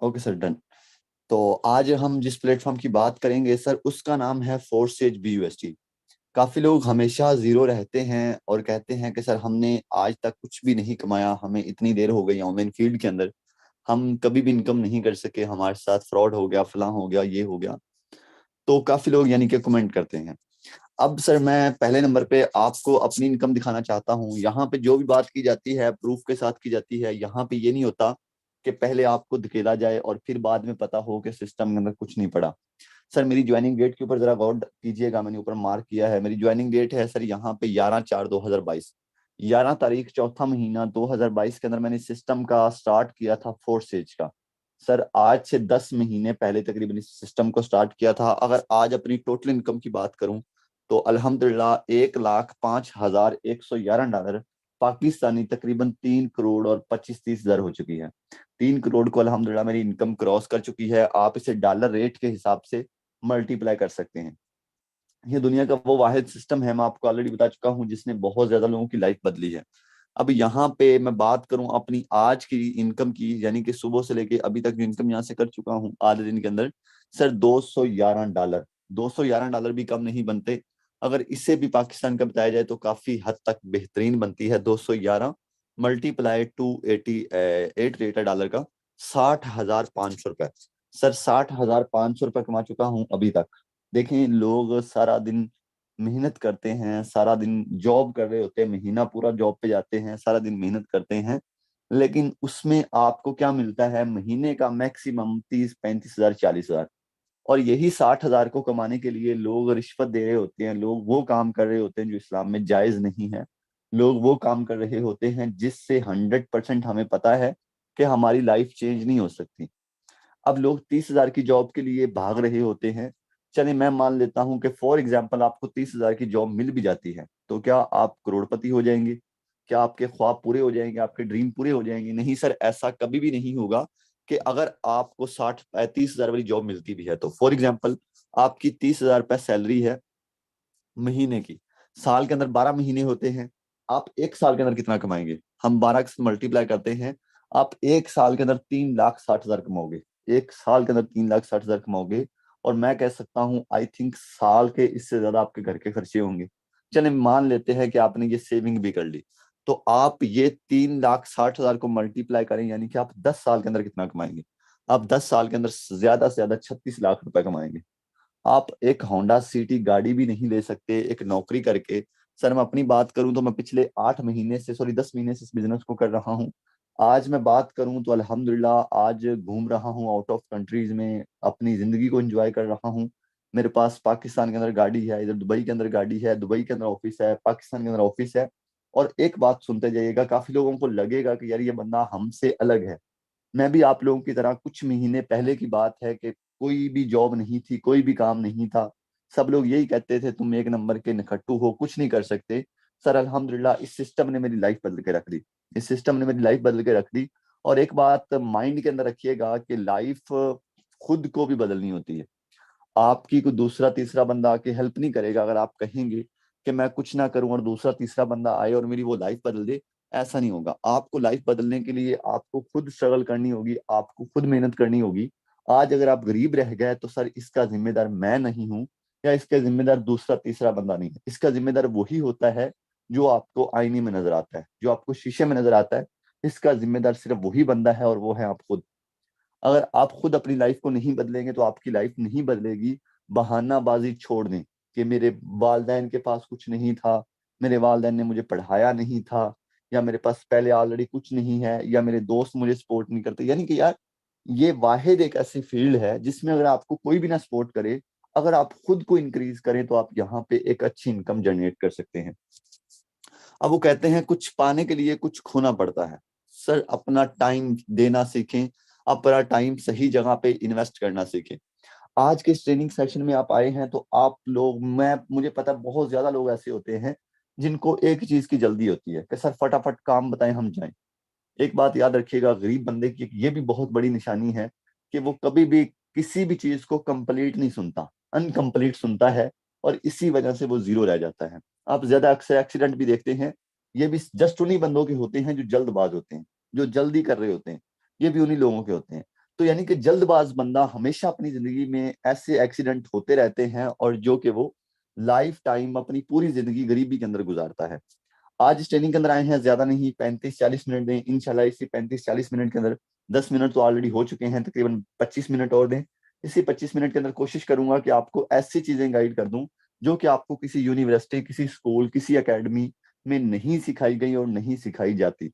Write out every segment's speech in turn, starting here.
Okay sir, done. तो आज हम जिस प्लेटफॉर्म की बात करेंगे सर, उसका नाम है फोर्सेज BUSD। काफी लोग हमेशा जीरो रहते हैं और कहते हैं कि सर हमने आज तक कुछ भी नहीं कमाया, हमें इतनी देर हो गई ऑनलाइन फील्ड के अंदर, हम कभी भी इनकम नहीं कर सके, हमारे साथ फ्रॉड हो गया, फलां हो गया, ये हो गया। तो काफी लोग यानी कि कमेंट करते हैं। अब सर मैं पहले नंबर पे आपको अपनी इनकम दिखाना चाहता हूँ। यहाँ पे जो भी बात की जाती है प्रूफ के साथ की जाती है। यहाँ पे ये नहीं होता कि पहले आपको धकेला जाए और फिर बाद में पता हो कि सिस्टम के अंदर कुछ नहीं पड़ा। सर मेरी ज्वाइनिंग डेट के ऊपर जरा गौर कीजिएगा, मैंने ऊपर मार्क किया है। मेरी ज्वाइनिंग डेट है सर यहाँ पे 11/4/2022। 11 तारीख चौथा महीना 2022 के अंदर मैंने सिस्टम का स्टार्ट किया था फोर्सेज का। सर आज से 10 महीने पहले तकरीबन इस सिस्टम को स्टार्ट किया था। अगर आज अपनी टोटल इनकम की बात करूं तो अल्हम्दुलिल्लाह 1,05,111 डॉलर पाकिस्तानी, तकरीबन 3 करोड़ और 25-30 हज़ार हो चुकी है। 3 करोड़ को अल्हम्दुलिल्लाह मेरी इनकम क्रॉस कर चुकी है। आप इसे डॉलर रेट के हिसाब से मल्टीप्लाई कर सकते हैं। ये दुनिया का वो वाहिद सिस्टम है, मैं आपको ऑलरेडी बता चुका हूँ, जिसने बहुत ज्यादा लोगों की लाइफ बदली है। अब यहाँ पे मैं बात करूं अपनी आज की इनकम की, यानी कि सुबह से लेके अभी तक जो इनकम यहाँ से कर चुका हूँ आधे दिन के अंदर, सर 211 डॉलर। 211 डॉलर भी कम नहीं बनते। अगर इससे भी पाकिस्तान का बताया जाए तो काफी हद तक बेहतरीन बनती है। 211 मल्टीप्लाई 288 डॉलर का 60,500 रुपए। सर 60,500 रुपए कमा चुका हूँ अभी तक। देखें, लोग सारा दिन मेहनत करते हैं, सारा दिन जॉब कर रहे होते हैं, महीना पूरा जॉब पे जाते हैं, सारा दिन मेहनत करते हैं, लेकिन उसमें आपको क्या मिलता है? महीने का मैक्सिमम 30-35 हज़ार, 40 हज़ार। और यही 60 हज़ार को कमाने के लिए लोग रिश्वत दे रहे होते हैं, लोग वो काम कर रहे होते हैं जो इस्लाम में जायज नहीं है। लोग वो काम कर रहे होते हैं जिससे 100% हमें पता है कि हमारी लाइफ चेंज नहीं हो सकती। अब लोग 30 हज़ार की जॉब के लिए भाग रहे होते हैं। चलिए मैं मान लेता हूं कि फॉर एग्जाम्पल आपको 30 हज़ार की जॉब मिल भी जाती है, तो क्या आप करोड़पति हो जाएंगे? क्या आपके ख्वाब पूरे हो जाएंगे? आपके ड्रीम पूरे हो जाएंगे? नहीं सर, ऐसा कभी भी नहीं होगा। कि अगर आपको 60-30 हज़ार वाली जॉब मिलती भी है तो फॉर एग्जाम्पल आपकी 30 हज़ार रुपये सैलरी है महीने की, साल के अंदर 12 महीने होते हैं। आप एक साल के अंदर कितना कमाएंगे? हम 12 से मल्टीप्लाई करते हैं। आप एक साल के अंदर 3,60,000 कमाओगे। एक साल के अंदर 3,60,000 कमाओगे। और मैं कह सकता हूँ आई थिंक साल के इससे ज्यादा आपके घर के खर्चे होंगे। चले मान लेते हैं कि आपने ये सेविंग भी कर ली, तो आप ये 3,60,000 को मल्टीप्लाई करें, यानी कि आप 10 साल के अंदर कितना कमाएंगे? आप 10 साल के अंदर ज्यादा से ज्यादा 36 लाख रुपए कमाएंगे। आप एक होंडा सिटी गाड़ी भी नहीं ले सकते एक नौकरी करके। सर मैं अपनी बात करूं तो मैं पिछले 8 महीने से, सॉरी 10 महीने से इस बिजनेस को कर रहा हूं। आज मैं बात करूं तो अल्हम्दुलिल्लाह आज घूम रहा हूं आउट ऑफ कंट्रीज में, अपनी जिंदगी को एंजॉय कर रहा हूं। मेरे पास पाकिस्तान के अंदर गाड़ी है, इधर दुबई के अंदर गाड़ी है, दुबई के अंदर ऑफिस है, पाकिस्तान के अंदर ऑफिस है। और एक बात सुनते जाइएगा, काफी लोगों को लगेगा कि यार ये बंदा हमसे अलग है। मैं भी आप लोगों की तरह कुछ महीने पहले की बात है कि कोई भी जॉब नहीं थी, कोई भी काम नहीं था। सब लोग यही कहते थे तुम एक नंबर के नखट्टू हो, कुछ नहीं कर सकते। सर अल्हम्दुलिल्लाह इस सिस्टम ने मेरी लाइफ बदल के रख दी। इस सिस्टम ने मेरी लाइफ बदल के रख दी। और एक बात माइंड के अंदर रखिएगा कि लाइफ खुद को भी बदलनी होती है। आपकी कोई दूसरा तीसरा बंदा आके हेल्प नहीं करेगा। अगर आप कहेंगे कि मैं कुछ ना करूं और दूसरा तीसरा बंदा आए और मेरी वो लाइफ बदल दे, ऐसा नहीं होगा। आपको लाइफ बदलने के लिए आपको खुद स्ट्रगल करनी होगी, आपको खुद मेहनत करनी होगी। आज अगर आप गरीब रह गए तो सर इसका जिम्मेदार मैं नहीं हूं, या इसका जिम्मेदार दूसरा तीसरा बंदा नहीं है। इसका जिम्मेदार वही होता है जो आपको आईने में नजर आता है, जो आपको शीशे में नजर आता है। इसका जिम्मेदार सिर्फ वही बंदा है और वो है आप खुद। अगर आप खुद अपनी लाइफ को नहीं बदलेंगे तो आपकी लाइफ नहीं बदलेगी। बहानाबाजी छोड़ दें कि मेरे वालदैन के पास कुछ नहीं था, मेरे वालदैन ने मुझे पढ़ाया नहीं था, या मेरे पास पहले ऑलरेडी कुछ नहीं है, या मेरे दोस्त मुझे सपोर्ट नहीं करते। यानी कि यार ये वाहिद एक ऐसी फील्ड है जिसमें अगर आपको कोई भी ना सपोर्ट करे, अगर आप खुद को इंक्रीज करें तो आप यहाँ पे एक अच्छी इनकम जनरेट कर सकते हैं। अब वो कहते हैं कुछ पाने के लिए कुछ खोना पड़ता है। सर अपना टाइम देना सीखें, अपना टाइम सही जगह पे इन्वेस्ट करना सीखें। आज के इस ट्रेनिंग सेशन में आप आए हैं तो आप लोग, मैं मुझे पता है बहुत ज्यादा लोग ऐसे होते हैं जिनको एक चीज की जल्दी होती है कि सर फटाफट काम बताएं हम जाएं। एक बात याद रखिएगा, गरीब बंदे की ये भी बहुत बड़ी निशानी है कि वो कभी भी किसी भी चीज को कंप्लीट नहीं सुनता, अनकंप्लीट सुनता है। और इसी वजह से वो जीरो रह जाता है। आप ज्यादा अक्सर एक्सीडेंट भी देखते हैं, ये भी जस्ट उन्हीं बंदों के होते हैं जो जल्दबाज होते हैं, जो जल्दी कर रहे होते हैं। ये भी उन्हीं लोगों के होते हैं। तो यानी कि जल्दबाज बंदा हमेशा अपनी जिंदगी में ऐसे एक्सीडेंट होते रहते हैं और जो कि वो लाइफ टाइम अपनी पूरी जिंदगी गरीबी के अंदर गुजारता है। आज इस ट्रेनिंग के अंदर आए हैं, ज्यादा नहीं 35-40 मिनट दें इंशाल्लाह। इसी 35-40 मिनट के अंदर 10 मिनट तो ऑलरेडी हो चुके हैं, तकरीबन 25 मिनट और दें। इसी 25 मिनट के अंदर कोशिश करूंगा कि आपको ऐसी चीजें गाइड कर दूं जो कि आपको किसी यूनिवर्सिटी, किसी स्कूल, किसी एकेडमी में नहीं सिखाई गई और नहीं सिखाई जाती।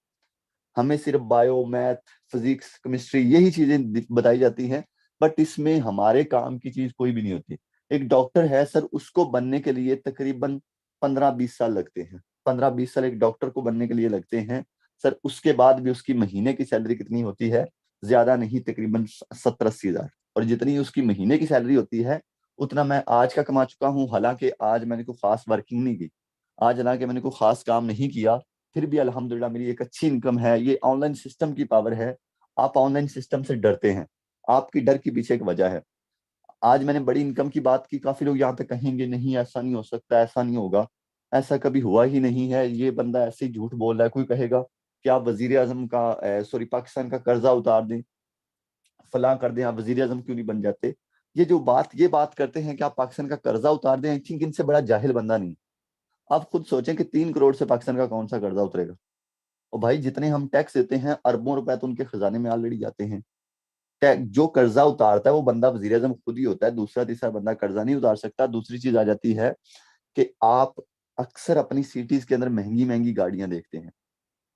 हमें सिर्फ बायो, मैथ, फिजिक्स, केमिस्ट्री यही चीजें बताई जाती हैं, बट इसमें हमारे काम की चीज कोई भी नहीं होती। एक डॉक्टर है सर, उसको बनने के लिए तकरीबन 15-20 साल लगते हैं। 15-20 साल एक डॉक्टर को बनने के लिए लगते हैं सर। उसके बाद भी उसकी महीने की सैलरी कितनी होती है? ज्यादा नहीं, तकरीबन 70-80 हजार। और जितनी उसकी महीने की सैलरी होती है उतना मैं आज का कमा चुका हूँ। हालांकि आज मैंने कोई खास वर्किंग नहीं की, आज हालांकि मैंने कोई खास काम नहीं किया, फिर भी अल्हम्दुलिल्लाह मेरी एक अच्छी इनकम है। ये ऑनलाइन सिस्टम की पावर है। आप ऑनलाइन सिस्टम से डरते हैं, आपकी डर के पीछे एक वजह है। आज मैंने बड़ी इनकम की बात की, काफी लोग यहाँ पे कहेंगे नहीं ऐसा नहीं हो सकता, ऐसा नहीं होगा, ऐसा कभी हुआ ही नहीं है, ये बंदा ऐसे ही झूठ बोल रहा है। कोई कहेगा कि आप वजीर आजम का सॉरी पाकिस्तान का कर्जा उतार दें, फलां कर दें, आप वजीर आजम क्यों नहीं बन जाते। ये बात करते हैं कि आप पाकिस्तान का कर्जा उतार दें, आई थिंक इनसे बड़ा जाहिल बंदा नहीं। आप खुद सोचें कि 3 करोड़ से पाकिस्तान का कौन सा कर्जा उतरेगा। और भाई जितने हम टैक्स देते हैं, अरबों रुपए तो उनके खजाने में ऑलरेडी जाते हैं। जो कर्जा उतारता है वो बंदा वजीर आजम खुद ही होता है, दूसरा तीसरा बंदा कर्जा नहीं उतार सकता। दूसरी चीज आ जाती है कि आप अक्सर अपनी सिटीज के अंदर महंगी महंगी गाड़ियां देखते हैं।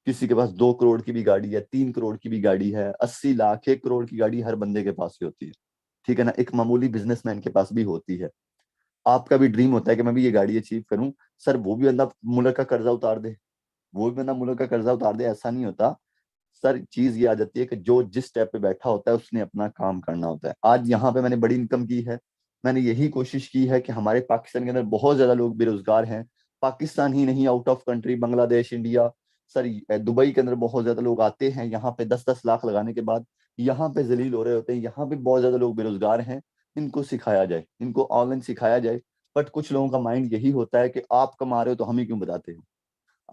किसी के पास 2 करोड़ की भी गाड़ी है, 3 करोड़ की भी गाड़ी है, 80 लाख 1 करोड़ की गाड़ी हर बंदे के पास ही होती है। ठीक है ना, एक मामूली बिजनेसमैन के पास भी होती है। आपका भी ड्रीम होता है कि मैं भी ये गाड़ी अचीव करूं। सर वो भी बंदा मुल्क का कर्जा उतार दे, वो भी बंदा मुल्क का कर्जा उतार दे, ऐसा नहीं होता। सर चीज ये आ जाती है कि जो जिस स्टेप पे बैठा होता है उसने अपना काम करना होता है। आज यहाँ पे मैंने बड़ी इनकम की है। मैंने यही कोशिश की है कि हमारे पाकिस्तान के अंदर बहुत ज्यादा लोग बेरोजगार हैं। पाकिस्तान ही नहीं, out of country, Bangladesh, India, sir Dubai के अंदर बहुत ज्यादा लोग आते हैं। यहाँ पे 10-10 लाख लगाने के बाद यहाँ पे जलील हो रहे होते हैं। यहाँ पे बहुत ज्यादा लोग बेरोजगार हैं। इनको सिखाया जाए, इनको ऑनलाइन सिखाया जाए। बट कुछ लोगों का माइंड यही होता है कि आप कमा रहे हो तो हमें क्यों बताते हो,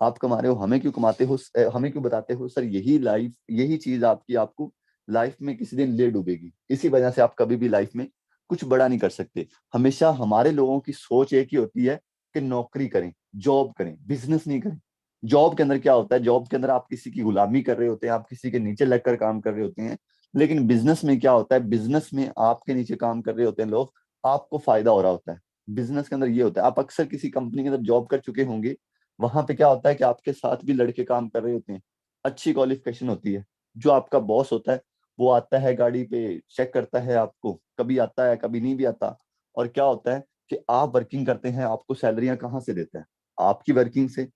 आप कमा रहे हो हमें क्यों कमाते हो, हमें क्यों बताते हो। सर यही चीज आपकी आपको लाइफ में किसी दिन ले डूबेगी। इसी वजह से आप कभी भी लाइफ में कुछ बड़ा नहीं कर सकते। हमेशा हमारे लोगों की सोच एक ही होती है कि नौकरी करें, जॉब करें, बिजनेस नहीं करें। जॉब के अंदर क्या होता है, जॉब के अंदर आप किसी की गुलामी कर रहे होते हैं, आप किसी के नीचे लगकर काम कर रहे होते हैं। लेकिन बिजनेस में क्या होता है, बिजनेस में आपके नीचे काम कर रहे होते हैं लोग, आपको फायदा हो रहा होता है। बिजनेस के अंदर ये होता है, आप अक्सर किसी कंपनी के अंदर जॉब कर चुके होंगे। वहां पे क्या होता है कि आपके साथ भी लड़के काम कर रहे होते हैं, अच्छी क्वालिफिकेशन होती है। जो आपका बॉस होता है वो आता है गाड़ी पे, चेक करता है आपको, कभी आता है कभी नहीं भी आता। और क्या होता है कि आप वर्किंग करते हैं, आपको सैलरियां कहाँ से देता है? आपकी वर्किंग से।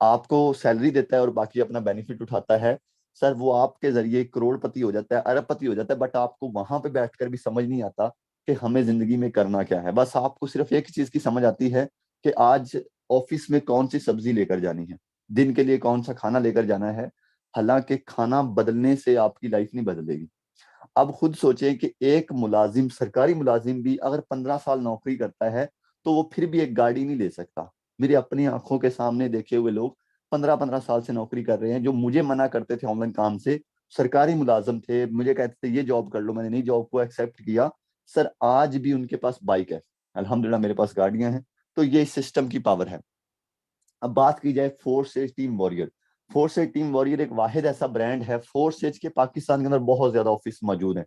आपको सैलरी देता है और बाकी अपना बेनिफिट उठाता है। सर वो आपके जरिए करोड़पति हो जाता है, अरबपति हो जाता है। बट आपको वहां पे बैठकर भी समझ नहीं आता कि हमें जिंदगी में करना क्या है। बस आपको सिर्फ एक चीज की समझ आती है कि आज ऑफिस में कौन सी सब्जी लेकर जानी है, दिन के लिए कौन सा खाना लेकर जाना है। हालांकि खाना बदलने से आपकी लाइफ नहीं बदलेगी। अब खुद सोचें कि एक मुलाजिम, सरकारी मुलाजिम भी अगर 15 साल नौकरी करता है तो वो फिर भी एक गाड़ी नहीं ले सकता। मेरी अपनी आंखों के सामने देखे हुए लोग 15-15 साल से नौकरी कर रहे हैं, जो मुझे मना करते थे ऑनलाइन काम से, सरकारी मुलाजिम थे, मुझे कहते थे ये जॉब कर लो, मैंने नहीं जॉब को एक्सेप्ट किया। सर आज भी उनके पास बाइक है, अल्हम्दुलिल्लाह मेरे पास गाड़ियां हैं। तो ये सिस्टम की पावर है। अब बात की जाए Force Edge Team Warrior. Force Edge Team Warrior एक वाहिद ऐसा ब्रांड है, फोर्स एज के पाकिस्तान के अंदर बहुत ज्यादा ऑफिस मौजूद है।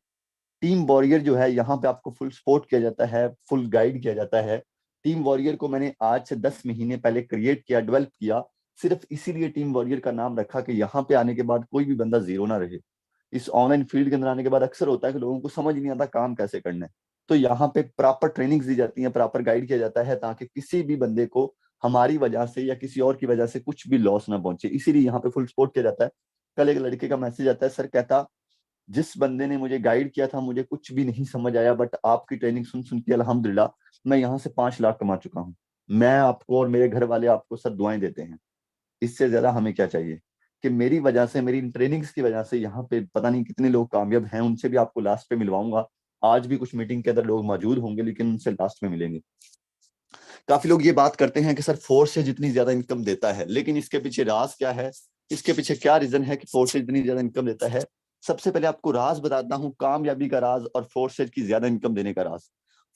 टीम वॉरियर जो है, यहाँ पे आपको फुल सपोर्ट किया जाता है, फुल गाइड किया जाता है। टीम वॉरियर को मैंने आज से 10 महीने पहले क्रिएट किया, डेवलप किया। सिर्फ इसीलिए टीम वॉरियर का नाम रखा कि यहाँ पे आने के बाद कोई भी बंदा जीरो ना रहे। इस ऑनलाइन फील्ड के अंदर आने के बाद अक्सर होता है कि लोगों को समझ नहीं आता काम कैसे करना है। तो यहाँ पे प्रॉपर ट्रेनिंग्स दी जाती हैं, प्रॉपर गाइड किया जाता है, ताकि किसी भी बंदे को हमारी वजह से या किसी और की वजह से कुछ भी लॉस ना पहुंचे। इसीलिए यहाँ पे फुल सपोर्ट किया जाता है। कल एक लड़के का मैसेज आता है, सर कहता जिस बंदे ने मुझे गाइड किया था मुझे कुछ भी नहीं समझ आया, बट आपकी ट्रेनिंग सुन सुन के अल्हम्दुलिल्लाह मैं यहाँ से 5 लाख कमा चुका हूँ। मैं आपको और मेरे घर वाले आपको सब दुआएं देते हैं। इससे ज्यादा हमें क्या चाहिए कि मेरी वजह से, मेरी इन ट्रेनिंग्स की वजह से यहाँ पे पता नहीं कितने लोग कामयाब हैं। उनसे भी आपको लास्ट पे मिलवाऊंगा। आज भी कुछ मीटिंग के अंदर लोग मौजूद होंगे, लेकिन उनसे लास्ट में मिलेंगे। काफी लोग ये बात करते हैं कि सर फोर्स से जितनी ज्यादा इनकम देता है, लेकिन इसके पीछे राज क्या है, इसके पीछे क्या रीजन है कि फोर्स से इतनी ज्यादा इनकम देता है। सबसे पहले आपको राज बताता हूँ कामयाबी का राज और फोर्सेज की ज्यादा इनकम देने का राज।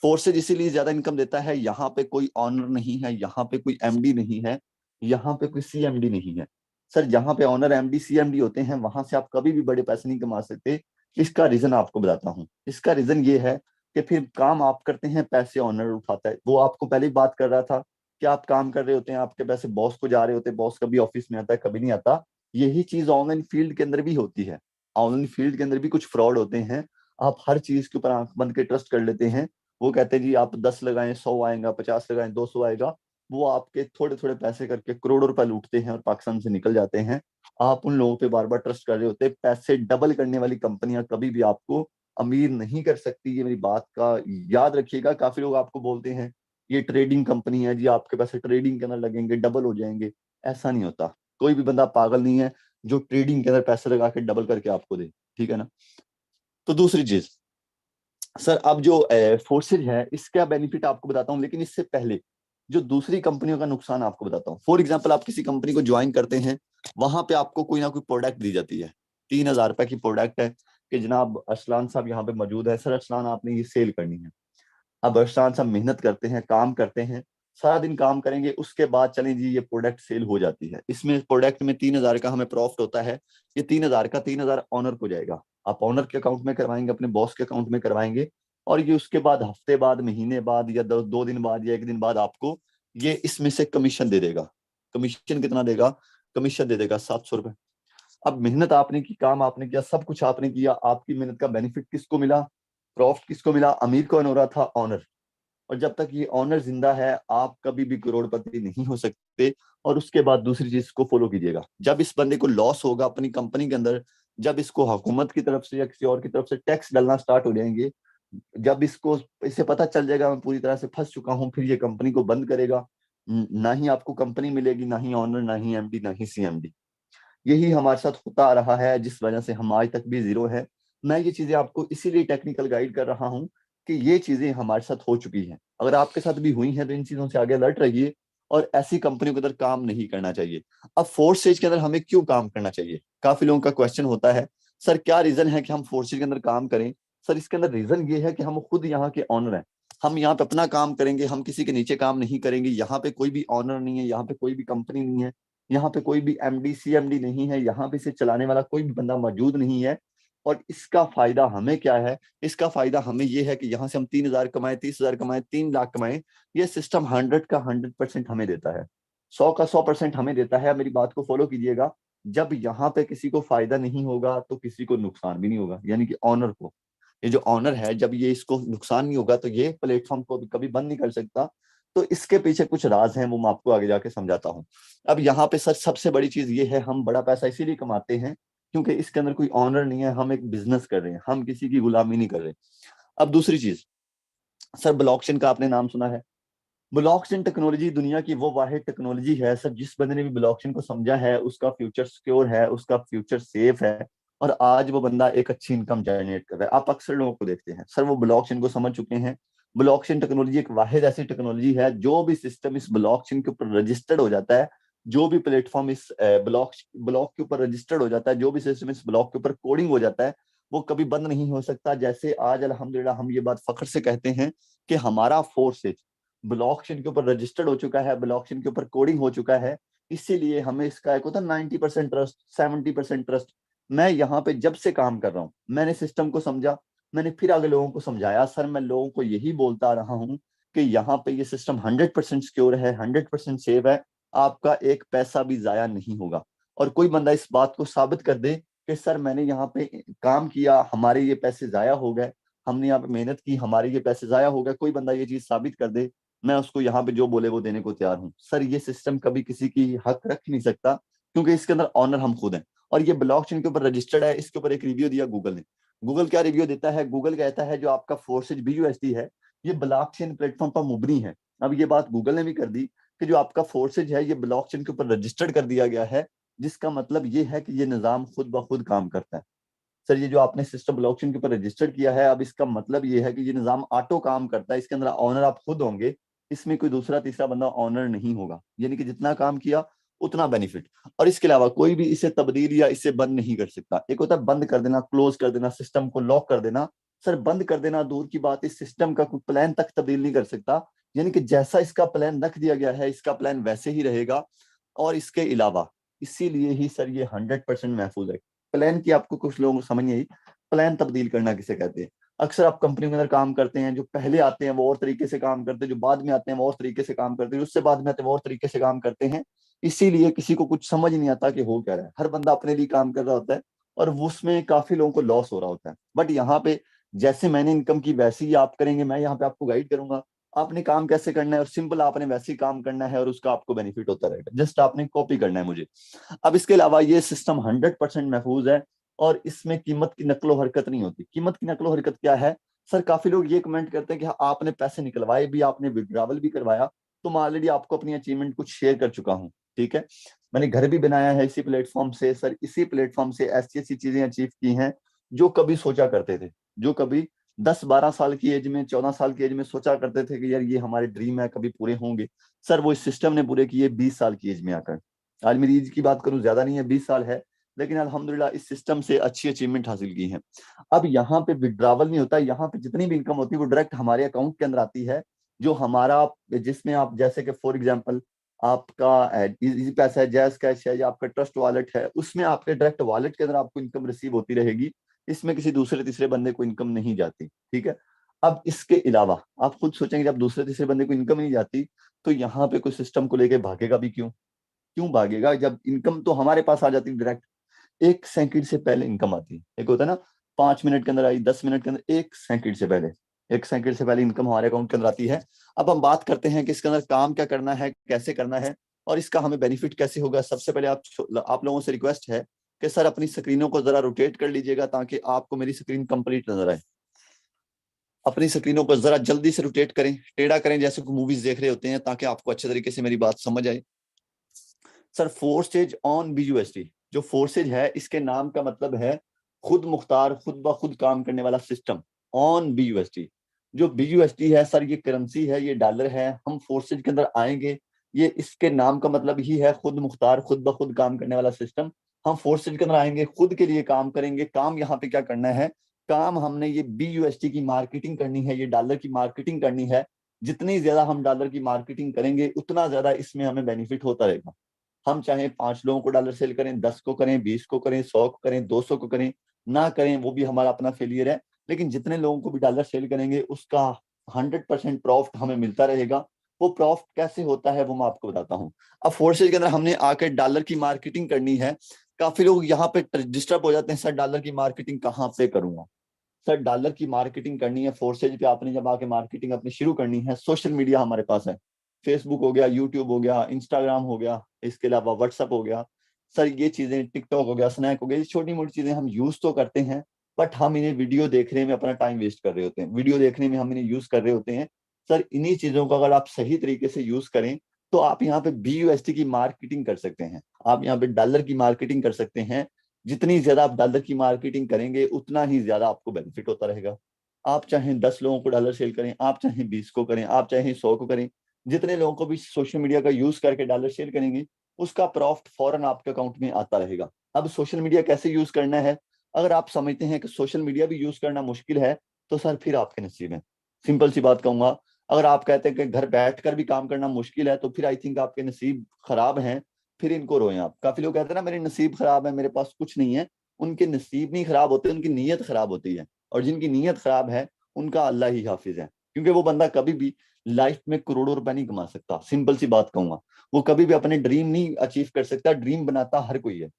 फोर्सेज इसीलिए ज्यादा इनकम देता है, यहाँ पे कोई ऑनर नहीं है, यहाँ पे कोई एमडी नहीं है, यहाँ पे कोई सीएमडी नहीं है। सर जहाँ पे ऑनर एमडी सीएमडी होते हैं वहां से आप कभी भी बड़े पैसे नहीं कमा सकते। इसका रीजन आपको बताता हूँ। इसका रीजन ये है कि फिर काम आप करते हैं, पैसे ऑनर उठाता है। वो आपको पहले ही बात कर रहा था कि आप काम कर रहे होते हैं, आपके पैसे बॉस को जा रहे होते हैं, बॉस कभी ऑफिस में आता है कभी नहीं आता। यही चीज ऑनलाइन फील्ड के अंदर भी होती है। ऑनलाइन फील्ड के अंदर भी कुछ फ्रॉड होते हैं। आप हर चीज के ऊपर आंख बंद के ट्रस्ट कर लेते हैं। वो कहते हैं जी आप 10 लगाएं 100 आएगा, 50 लगाएं 200 आएगा। वो आपके थोड़े थोड़े पैसे करके करोड़ों रुपए लूटते हैं और पाकिस्तान से निकल जाते हैं। आप उन लोगों पे बार बार ट्रस्ट कर रहे होते हैं। पैसे डबल करने वाली कंपनियां कभी भी आपको अमीर नहीं कर सकती, ये मेरी बात का याद रखिएगा। काफी लोग आपको बोलते हैं ये ट्रेडिंग कंपनी है जी, आपके पैसे ट्रेडिंग के अंदर लगेंगे डबल हो जाएंगे। ऐसा नहीं होता। कोई भी बंदा पागल नहीं है जो ट्रेडिंग के अंदर पैसे लगा के डबल करके आपको दे, ठीक है ना। तो दूसरी चीज, सर अब जो फोर्सेज है इसका बेनिफिट आपको बताता हूँ, लेकिन इससे पहले जो दूसरी कंपनियों का नुकसान आपको बताता हूँ। फॉर एग्जाम्पल आप किसी कंपनी को ज्वाइन करते हैं, वहां पे आपको कोई ना कोई प्रोडक्ट दी जाती है, 3,000 रुपए की प्रोडक्ट है कि जनाब अरसलान साहब यहाँ पे मौजूद है, सर अरसलान आपने ये सेल करनी है। अब अरसलान साहब मेहनत करते हैं, काम करते हैं, सारा दिन काम करेंगे, उसके बाद चलें जी ये प्रोडक्ट सेल हो जाती है। इसमें प्रोडक्ट में 3,000 का हमें प्रॉफिट होता है। ये 3,000 का 3,000 ऑनर को जाएगा। आप ऑनर के अकाउंट में करवाएंगे, अपने बॉस के अकाउंट में करवाएंगे, और ये उसके बाद हफ्ते बाद, महीने बाद, या 2 दिन बाद या 1 दिन बाद आपको ये इसमें से कमीशन दे देगा। कमीशन कितना देगा? कमीशन दे देगा 700 रुपए। अब मेहनत आपने की, काम आपने किया, सब कुछ आपने किया, आपकी मेहनत का बेनिफिट किसको मिला? प्रॉफिट किसको मिला? अमीर कौन हो रहा था? ऑनर। और जब तक ये ऑनर जिंदा है आप कभी भी करोड़पति नहीं हो सकते। और उसके बाद दूसरी चीज को फॉलो कीजिएगा, जब इस बंदे को लॉस होगा अपनी कंपनी के अंदर, जब इसको हुकूमत की तरफ से या किसी और की तरफ से टैक्स डालना स्टार्ट हो जाएंगे, जब इसको इसे पता चल जाएगा मैं पूरी तरह से फंस चुका हूं, फिर ये कंपनी को बंद करेगा। ना ही आपको कंपनी मिलेगी, ना ही ऑनर, ना ही एमडी, ना ही सीएमडी। यही हमारे साथ होता आ रहा है, जिस वजह से हम आज तक भी जीरो है। मैं ये चीजें आपको इसीलिए टेक्निकल गाइड कर रहा हूँ कि ये चीजें हमारे साथ हो चुकी हैं। अगर आपके साथ भी हुई हैं तो इन चीजों से आगे अलर्ट रहिए और ऐसी कंपनियों के अंदर काम नहीं करना चाहिए। अब फोर्थ स्टेज के अंदर हमें क्यों काम करना चाहिए? काफी लोगों का क्वेश्चन होता है, सर क्या रीजन है कि हम फोर्थ स्टेज के अंदर काम करें? सर इसके अंदर रीजन ये है कि हम खुद यहाँ के ऑनर हैं। हम यहाँ पे अपना काम करेंगे, हम किसी के नीचे काम नहीं करेंगे। यहाँ पे कोई भी ऑनर नहीं है, यहाँ पे कोई भी कंपनी नहीं है, यहाँ पे कोई भी एमडी सीएमडी नहीं है, यहाँ पे इसे चलाने वाला कोई भी बंदा मौजूद नहीं है। और इसका फायदा हमें क्या है? इसका फायदा हमें यह है कि यहाँ से हम 3,000 कमाए, 30,000 कमाए, 3 लाख कमाए, ये सिस्टम 100 का 100% हमें देता है, 100 का 100% हमें देता है। मेरी बात को फॉलो कीजिएगा। जब यहाँ पे किसी को फायदा नहीं होगा तो किसी को नुकसान भी नहीं होगा, यानी कि ऑनर को, ये जो ऑनर है, जब ये इसको नुकसान नहीं होगा तो ये प्लेटफॉर्म को कभी बंद नहीं कर सकता। तो इसके पीछे कुछ राज हैं, वो मैं आपको आगे जाके समझाता हूँ। अब यहाँ पे सर सबसे बड़ी चीज ये है, हम बड़ा पैसा इसीलिए कमाते हैं क्योंकि इसके अंदर कोई ऑनर नहीं है, हम एक बिजनेस कर रहे हैं, हम किसी की गुलामी नहीं कर रहे। अब दूसरी चीज, सर ब्लॉकचेन का आपने नाम सुना है? ब्लॉकचेन टेक्नोलॉजी दुनिया की वो वाहिद टेक्नोलॉजी है सर, जिस बंदे ने भी ब्लॉकचेन को समझा है उसका फ्यूचर सिक्योर है, उसका फ्यूचर सेफ है। और आज वो बंदा एक अच्छी इनकम जनरेट कर रहा है। आप अक्सर लोगों को देखते हैं सर वो ब्लॉकचेन को समझ चुके हैं। ब्लॉकचेन टेक्नोलॉजी एक वाहिद ऐसी टेक्नोलॉजी है, जो भी सिस्टम इस ब्लॉकचेन के ऊपर रजिस्टर्ड हो जाता है, जो भी प्लेटफॉर्म इस ब्लॉक ब्लॉक के ऊपर रजिस्टर्ड हो जाता है, जो भी सिस्टम इस ब्लॉक के ऊपर कोडिंग हो जाता है, वो कभी बंद नहीं हो सकता। जैसे आज अल्हम्दुलिल्लाह हम ये बात फख्र से कहते हैं कि हमारा फोर्स ब्लॉकचेन के ऊपर रजिस्टर्ड हो चुका है, ब्लॉकचेन के ऊपर कोडिंग हो चुका है। इसीलिए हमें इसका एक होता है 90% ट्रस्ट, 70% ट्रस्ट। मैं यहाँ पे जब से काम कर रहा हूँ, मैंने सिस्टम को समझा, मैंने फिर आगे लोगों को समझाया। सर मैं लोगों को यही बोलता रहा हूँ कि यहाँ पे ये सिस्टम 100% सिक्योर है, 100% सेफ है, आपका एक पैसा भी जाया नहीं होगा। और कोई बंदा इस बात को साबित कर दे कि सर मैंने यहाँ पे काम किया, हमारे ये पैसे जाया हो गए, हमने यहाँ पे मेहनत की, हमारे ये पैसे जाया हो गए, कोई बंदा ये चीज साबित कर दे, मैं उसको यहाँ पे जो बोले वो देने को तैयार हूँ। सर ये सिस्टम कभी किसी की हक रख नहीं सकता, क्योंकि इसके अंदर ऑनर हम खुद हैं। और ये ब्लॉकचेन के ऊपर रजिस्टर्ड है। इसके ऊपर एक रिव्यू दिया गूगल ने। गूगल क्या रिव्यू देता है? गूगल कहता है जो आपका फोर्सेज BUSD है, ये ब्लॉकचेन प्लेटफॉर्म पर मुबनी है। अब ये बात गूगल ने भी कर दी कि जो आपका फोर्सेज है ये ब्लॉकचेन के ऊपर रजिस्टर्ड कर दिया गया है, जिसका मतलब ये है कि ये निजाम खुद ब खुद काम करता है। सर ये जो आपने सिस्टम ब्लॉकचेन के ऊपर रजिस्टर्ड किया है, अब इसका मतलब ये है कि ये निजाम ऑटो काम करता है, इसके अंदर ऑनर आप खुद होंगे, इसमें कोई दूसरा तीसरा बंदा ऑनर नहीं होगा। यानी कि जितना काम किया उतना बेनिफिट। और इसके अलावा कोई भी इसे तब्दील या इसे बंद नहीं कर सकता। एक होता है बंद कर देना, क्लोज कर देना, सिस्टम को लॉक कर देना। सर बंद कर देना दूर की बात, इस सिस्टम का कोई प्लान तक तब्दील नहीं कर सकता। यानी कि जैसा इसका प्लान रख दिया गया है, इसका प्लान वैसे ही रहेगा। और इसके अलावा इसीलिए ही सर ये 100% महफूज है। प्लान की आपको कुछ लोगों को समझ नहीं आई, प्लान तब्दील करना किसे कहते हैं। अक्सर आप कंपनी के अंदर काम करते हैं, जो पहले आते हैं वो और तरीके से काम करते हैं, जो बाद में आते हैं वो और तरीके से काम करते हैं, उससे बाद में आते हैं वो और तरीके से काम करते हैं। इसीलिए किसी को कुछ समझ नहीं आता कि हो क्या रहा है। हर बंदा अपने लिए काम कर रहा होता है और उसमें काफी लोगों को लॉस हो रहा होता है। बट यहाँ पे जैसे मैंने इनकम की वैसे ही आप करेंगे, मैं यहाँ पे आपको गाइड करूंगा आपने काम कैसे करना है, और सिंपल आपने वैसे ही काम करना है और उसका आपको बेनिफिट होता रहेगा। जस्ट आपने कॉपी करना है मुझे। अब इसके अलावा ये सिस्टम 100% महफूज है और इसमें कीमत की नकलो हरकत नहीं होती। कीमत की नकलो हरकत क्या है सर, काफी लोग ये कमेंट करते हैं कि हाँ, आपने पैसे निकलवाए भी, आपने विड्रॉवल भी करवाया, तो मैं ऑलरेडी आपको अपनी अचीवमेंट कुछ शेयर कर चुका हूँ। ठीक है, मैंने घर भी बनाया है इसी प्लेटफॉर्म से। सर इसी प्लेटफॉर्म से ऐसी ऐसी चीजें अचीव की हैं जो कभी सोचा करते थे, जो कभी 10-12 साल की एज में, 14 साल की एज में सोचा करते थे कि यार ये हमारे ड्रीम है, कभी पूरे होंगे। सर वो इस सिस्टम ने पूरे किए 20 साल की एज में आकर। आज मेरी एज की बात करूं ज्यादा नहीं है, 20 साल है, लेकिन अल्हम्दुलिल्लाह इस सिस्टम से अच्छी अचीवमेंट हासिल की है। अब यहाँ पे विड्रावल नहीं होता, यहाँ पे जितनी भी इनकम होती है वो डायरेक्ट हमारे अकाउंट के अंदर आती है। जो हमारा, जिसमें आप जैसे कि फॉर एग्जांपल आपका इजी पैसा है, जैस कैश है, या आपका ट्रस्ट वॉलेट है, उसमें आपके डायरेक्ट वॉलेट के अंदर आपको इनकम रिसीव होती रहेगी। इसमें किसी दूसरे तीसरे बंदे को इनकम नहीं जाती। ठीक है, अब इसके अलावा आप खुद सोचेंगे जब दूसरे तीसरे बंदे को इनकम नहीं जाती तो यहाँ पे कोई सिस्टम को लेके भागेगा भी क्यों? क्यों भागेगा जब इनकम तो हमारे पास आ जाती है डायरेक्ट। 1 सेकंड से पहले इनकम आती है। एक होता है ना 5 मिनट के अंदर आई, 10 मिनट के अंदर, 1 सेकंड से पहले, 1 सेकंड से पहले इनकम हमारे अकाउंट के अंदर आती है। अब हम बात करते हैं कि इसके अंदर काम क्या करना है, कैसे करना है और इसका हमें बेनिफिट कैसे होगा। सबसे पहले आप लोगों से रिक्वेस्ट है कि सर अपनी स्क्रीनों को जरा रोटेट कर लीजिएगा ताकि आपको मेरी स्क्रीन कंप्लीट नजर आए। अपनी स्क्रीनों को जरा जल्दी से रोटेट करें, टेढ़ा करें जैसे को मूवीज देख रहे होते हैं, ताकि आपको अच्छे तरीके से मेरी बात समझ आए। सर फोर्सेज ऑन बीयूएसटी, जो फोर्सेज है इसके नाम का मतलब है खुद मुख्तार, खुद ब खुद काम करने वाला सिस्टम। ऑन बीयूएसटी, जो बीयूएसटी है सर ये करेंसी है, ये डॉलर है। हम फोर्सेज के अंदर आएंगे, ये इसके नाम का मतलब ही है खुद मुख्तार, खुद ब खुद काम करने वाला सिस्टम। हम फोर्सेज के अंदर आएंगे, खुद के लिए काम करेंगे। काम यहाँ पे क्या करना है, काम हमने ये बीयूएसटी की मार्केटिंग करनी है, ये डॉलर की मार्केटिंग करनी है। जितनी ज्यादा हम डॉलर की मार्केटिंग करेंगे उतना ज्यादा इसमें हमें बेनिफिट होता रहेगा। हम चाहे 5 लोगों को डॉलर सेल करें, 10 को करें, 20 को करें, 100 को करें, 200 को करें, ना करें वो भी हमारा अपना फेलियर है। लेकिन जितने लोगों को भी डॉलर सेल करेंगे उसका 100% प्रॉफिट हमें मिलता रहेगा। वो प्रॉफिट कैसे होता है वो मैं आपको बताता हूँ। अब फोर्सेज के अंदर हमने आकर डॉलर की मार्केटिंग करनी है। काफी लोग यहाँ पे डिस्टर्ब हो जाते हैं, सर डॉलर की मार्केटिंग कहाँ पे करूंगा। सर डॉलर की मार्केटिंग करनी है फोर्सेज पे, आपने जब आके मार्केटिंग अपनी शुरू करनी है, सोशल मीडिया हमारे पास है। फेसबुक हो गया, यूट्यूब हो गया, इंस्टाग्राम हो गया, इसके अलावा व्हाट्सअप हो गया। सर ये चीजें, टिकटॉक हो गया, स्नैक हो गया, ये छोटी मोटी चीजें हम यूज तो करते हैं, बट हम इन्हें वीडियो देखने में अपना टाइम वेस्ट कर रहे होते हैं, वीडियो देखने में हम इन्हें यूज कर रहे होते हैं। सर इन्हीं चीजों को अगर आप सही तरीके से यूज करें तो आप यहाँ पे बीयूएसटी की मार्केटिंग कर सकते हैं, आप यहाँ पे डॉलर की मार्केटिंग कर सकते हैं। जितनी ज्यादा आप डॉलर की मार्केटिंग करेंगे उतना ही ज्यादा आपको बेनिफिट होता रहेगा। आप चाहे 10 लोगों को डॉलर सेल करें, आप चाहे 20 को करें, आप चाहे 100 को करें, जितने लोगों को भी सोशल मीडिया का यूज करके डॉलर सेल करेंगे उसका प्रॉफिट फौरन आपके अकाउंट में आता रहेगा। अब सोशल मीडिया कैसे यूज करना है, अगर आप समझते हैं कि सोशल मीडिया भी यूज करना मुश्किल है तो सर फिर आपके नसीब है। सिंपल सी बात कहूंगा, अगर आप कहते हैं कि घर बैठकर भी काम करना मुश्किल है तो फिर आई थिंक आपके नसीब खराब हैं, फिर इनको रोएं आप। काफी लोग कहते हैं ना मेरे नसीब खराब है, मेरे पास कुछ नहीं है। उनके नसीब नहीं खराब होते, उनकी नीयत खराब होती है। और जिनकी नीयत खराब है उनका अल्लाह ही हाफिज है, क्योंकि वो बंदा कभी भी लाइफ में करोड़ों रुपए नहीं कमा सकता। सिंपल सी बात कहूंगा, वो कभी भी अपने ड्रीम नहीं अचीव कर सकता। ड्रीम बनाता हर कोई है,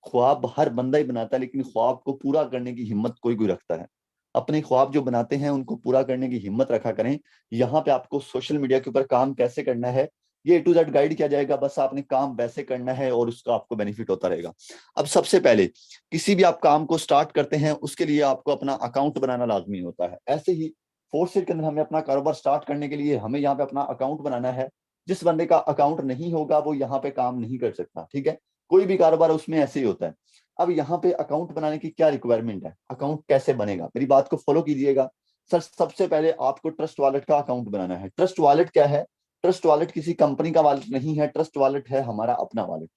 ख्वाब हर बंदा ही बनाता है, लेकिन ख्वाब को पूरा करने की हिम्मत कोई कोई रखता है। अपने ख्वाब जो बनाते हैं उनको पूरा करने की हिम्मत रखा करें। यहाँ पे आपको सोशल मीडिया के ऊपर काम कैसे करना है ये A to Z गाइड किया जाएगा, बस आपने काम वैसे करना है और उसका आपको बेनिफिट होता रहेगा। अब सबसे पहले किसी भी आप काम को स्टार्ट करते हैं उसके लिए आपको अपना अकाउंट बनाना लाजमी होता है। ऐसे ही फोर्सेज के अंदर हमें अपना कारोबार स्टार्ट करने के लिए हमें यहाँ पे अपना अकाउंट बनाना है। जिस बंदे का अकाउंट नहीं होगा वो यहाँ पे काम नहीं कर सकता। ठीक है, कोई भी कारोबार उसमें ऐसे ही होता है। अब यहाँ पे अकाउंट बनाने की क्या रिक्वायरमेंट है, अकाउंट कैसे बनेगा, मेरी बात को फॉलो कीजिएगा। सर सबसे पहले आपको ट्रस्ट वॉलेट का अकाउंट बनाना है। ट्रस्ट वॉलेट क्या है, ट्रस्ट वॉलेट किसी कंपनी का वॉलेट नहीं है, ट्रस्ट वॉलेट है हमारा अपना वॉलेट।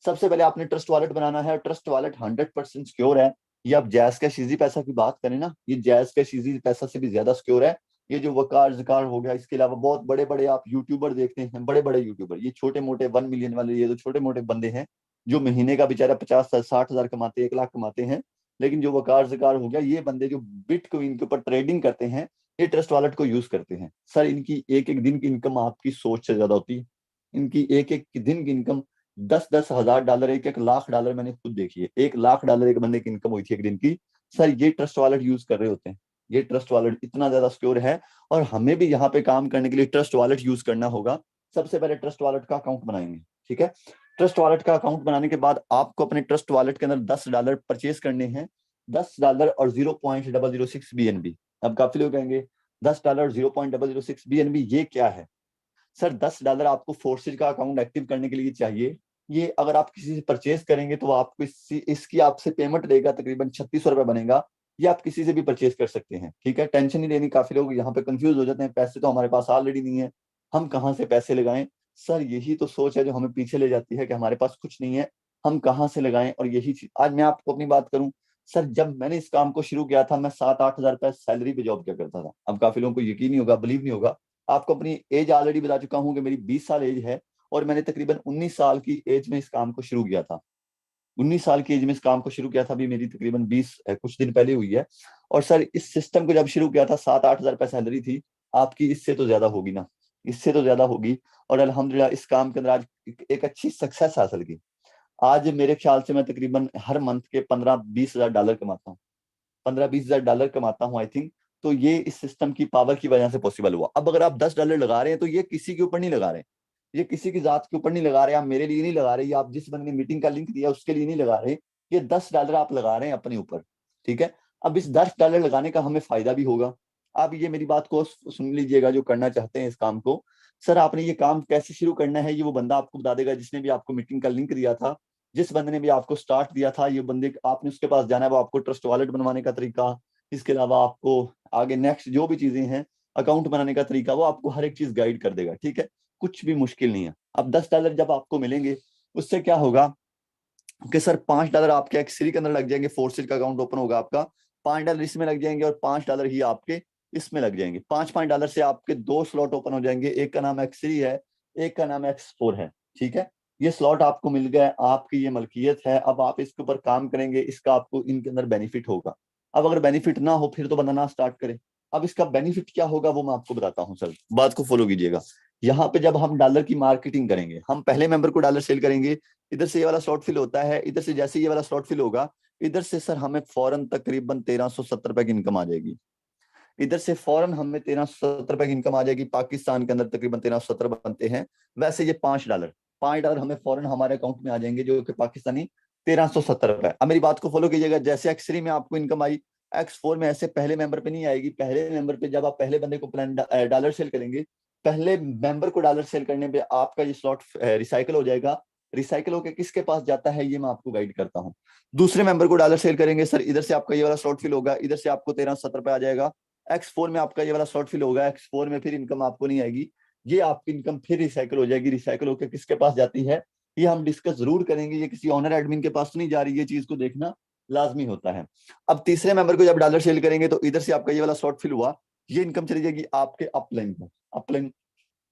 सबसे पहले आपने ट्रस्ट वॉलेट बनाना है। ट्रस्ट वॉलेट 100% सिक्योर है। ये आप जैज कैश इजी पैसा की बात करें ना, ये जैज कैश इजी पैसा से भी ज्यादा सिक्योर है। ये जो वकार जकार हो गया, इसके अलावा बहुत बड़े बड़े आप यूट्यूबर देखते हैं, बड़े बड़े यूट्यूबर, ये छोटे मोटे 1 मिलियन वाले, ये तो छोटे मोटे बंदे हैं जो महीने का बेचारा 50-60 हजार कमाते हैं, 1 लाख कमाते हैं। लेकिन जो वकार जकार हो गया, ये बंदे जो बिटकॉइन के ऊपर ट्रेडिंग करते हैं, ये ट्रस्ट वॉलेट को यूज करते हैं। सर इनकी एक एक दिन की इनकम आपकी सोच से ज्यादा होती है। इनकी एक एक दिन की इनकम 10-10 हजार डॉलर, 1-1 लाख डॉलर मैंने खुद देखी है। 1 लाख डॉलर एक बंदे की इनकम हुई थी एक दिन की। सर ये ट्रस्ट वॉलेट यूज कर रहे होते हैं। ये ट्रस्ट वॉलेट इतना ज्यादा सिक्योर है। और हमें भी यहाँ पे काम करने के लिए ट्रस्ट वॉलेट यूज करना होगा। सबसे पहले ट्रस्ट वॉलेट का अकाउंट बनाएंगे, ठीक है। ट्रस्ट वॉलेट का अकाउंट बनाने के बाद आपको अपने ट्रस्ट वॉलेट के अंदर $10 परचेज करने हैं। $10 और 0.006 BNB। अब काफी लोग कहेंगे $10 0.006 BNB ये क्या है? सर $10 आपको फोर्सेज का अकाउंट एक्टिव करने के लिए चाहिए। ये अगर आप किसी से परचेज करेंगे तो आपको इसकी आपसे पेमेंट लेगा, तकरीबन 3600 रुपए बनेगा। ये आप किसी से भी परचेज कर सकते हैं, ठीक है, टेंशन नहीं लेनी। काफी लोग यहाँ पे कंफ्यूज हो जाते हैं, पैसे तो हमारे पास ऑलरेडी नहीं है, हम कहाँ से पैसे लगाएं। सर यही तो सोच है जो हमें पीछे ले जाती है कि हमारे पास कुछ नहीं है, हम कहाँ से लगाएं। और यही चीज आज मैं आपको अपनी बात करूं, सर जब मैंने इस काम को शुरू किया था, मैं 7-8 हजार रुपए सैलरी पे जॉब किया करता था। अब काफी लोगों को यकीन नहीं होगा, बिलीव नहीं होगा। आपको अपनी एज ऑलरेडी बता चुका हूं कि मेरी 20 साल एज है। और मैंने तकरीबन 19 साल की एज में इस काम को शुरू किया था। 19 साल की एज में इस काम को शुरू किया था। अभी मेरी तकरीबन 20 कुछ दिन पहले हुई है। और सर इस सिस्टम को जब शुरू किया था, 7-8 हजार रुपए सैलरी थी। आपकी इससे तो ज्यादा होगी ना, इससे तो ज्यादा होगी। और अल्हम्दुलिल्लाह इस काम के अंदर आज एक अच्छी सक्सेस हासिल की। आज मेरे ख्याल से मैं तकरीबन हर मंथ के 15-20 हजार डॉलर कमाता हूँ। 15-20 हजार डॉलर कमाता हूँ आई थिंक। तो ये इस सिस्टम की पावर की वजह से पॉसिबल हुआ। अब अगर आप $10 लगा रहे हैं तो ये किसी के ऊपर नहीं लगा रहे, ये किसी की जात के ऊपर नहीं लगा रहे, आप मेरे लिए नहीं लगा रहे, या आप जिस बंदे ने मीटिंग का लिंक दिया उसके लिए नहीं लगा रहे। ये $10 आप लगा रहे हैं अपने ऊपर, ठीक है। अब इस $10 लगाने का हमें फायदा भी होगा। आप ये मेरी बात को सुन लीजिएगा जो करना चाहते हैं इस काम को। सर आपने ये काम कैसे शुरू करना है, ये वो बंदा आपको बता देगा जिसने भी आपको मीटिंग का लिंक दिया था, जिस बंदे ने भी आपको स्टार्ट दिया था। ये बंदे आपने उसके पास जाना है, वो आपको ट्रस्ट वॉलेट बनवाने का तरीका, इसके अलावा आपको आगे नेक्स्ट जो भी चीजें हैं, अकाउंट बनाने का तरीका, वो आपको हर एक चीज गाइड कर देगा, ठीक है। कुछ भी मुश्किल नहीं है। अब $10 जब आपको मिलेंगे, उससे क्या होगा कि सर $5 आपके एक्सरी के अंदर लग जाएंगे, फोर्सेज का अकाउंट ओपन होगा आपका, $5 इसमें लग जाएंगे और $5 ही आपके इसमें लग जाएंगे। 5-5 डॉलर से आपके 2 स्लॉट ओपन हो जाएंगे। एक का नाम एक्सरी है, एक का नाम X4 है, ठीक है। ये स्लॉट आपको मिल गया, आपकी ये मलकियत है। अब आप इसके ऊपर काम करेंगे, इसका आपको इनके अंदर बेनिफिट होगा। अब अगर बेनिफिट ना हो फिर तो बंदा ना स्टार्ट करे। अब इसका बेनिफिट क्या होगा वो मैं आपको बताता हूँ, सर बात को फॉलो कीजिएगा। यहाँ पे जब हम डॉलर की मार्केटिंग करेंगे, हम पहले मेंबर को डॉलर सेल करेंगे। इधर से ये वाला स्लॉट फिल होता है, इधर से जैसे ये वाला स्लॉट फिल होगा, इधर से सर हमें फौरन तकरीबन 1370 रुपए की इनकम आ जाएगी। इधर से फौरन हमें 1370 रुपए की इनकम आ जाएगी। पाकिस्तान के अंदर तकरीबन 1370 बनते हैं। वैसे ये $5 हमें फौरन हमारे अकाउंट में आ जाएंगे, जो कि पाकिस्तानी 1370 रुपए। अब मेरी बात को फॉलो कीजिएगा, जैसे X3 में आपको इनकम आई, X4 में ऐसे पहले मेंबर पे नहीं आएगी। पहले मेंबर पे जब आप पहले बंदे को प्लान डॉलर सेल करेंगे, पहले मेंबर को डॉलर सेल करने पे आपका ये स्लॉट रिसाइकल हो जाएगा। रिसाइकल होकर किसके पास जाता है ये मैं आपको गाइड करता हूँ। दूसरे मेंबर को डॉलर सेल करेंगे, सर इधर से आपका ये वाला स्लॉट फिल होगा, इधर से आपको 1370 रुपए आ जाएगा। X4 में आपका ये वाला स्लॉट फिल होगा, X4 में फिर इनकम आपको नहीं आएगी। ये आपकी इनकम फिर रिसाइकल हो जाएगी। रिसाइकल होकर किसके पास जाती है ये हम डिस्कस जरूर करेंगे। ये किसी ऑनर एडमिन के पास तो नहीं जा रही, ये चीज को देखना लाजमी होता है। अब तीसरे मेंबर को जब डॉलर सेल करेंगे तो इधर से आपका ये वाला स्लॉट फिल हुआ, ये इनकम चली जाएगी आपके अपलाइन को। अपलाइन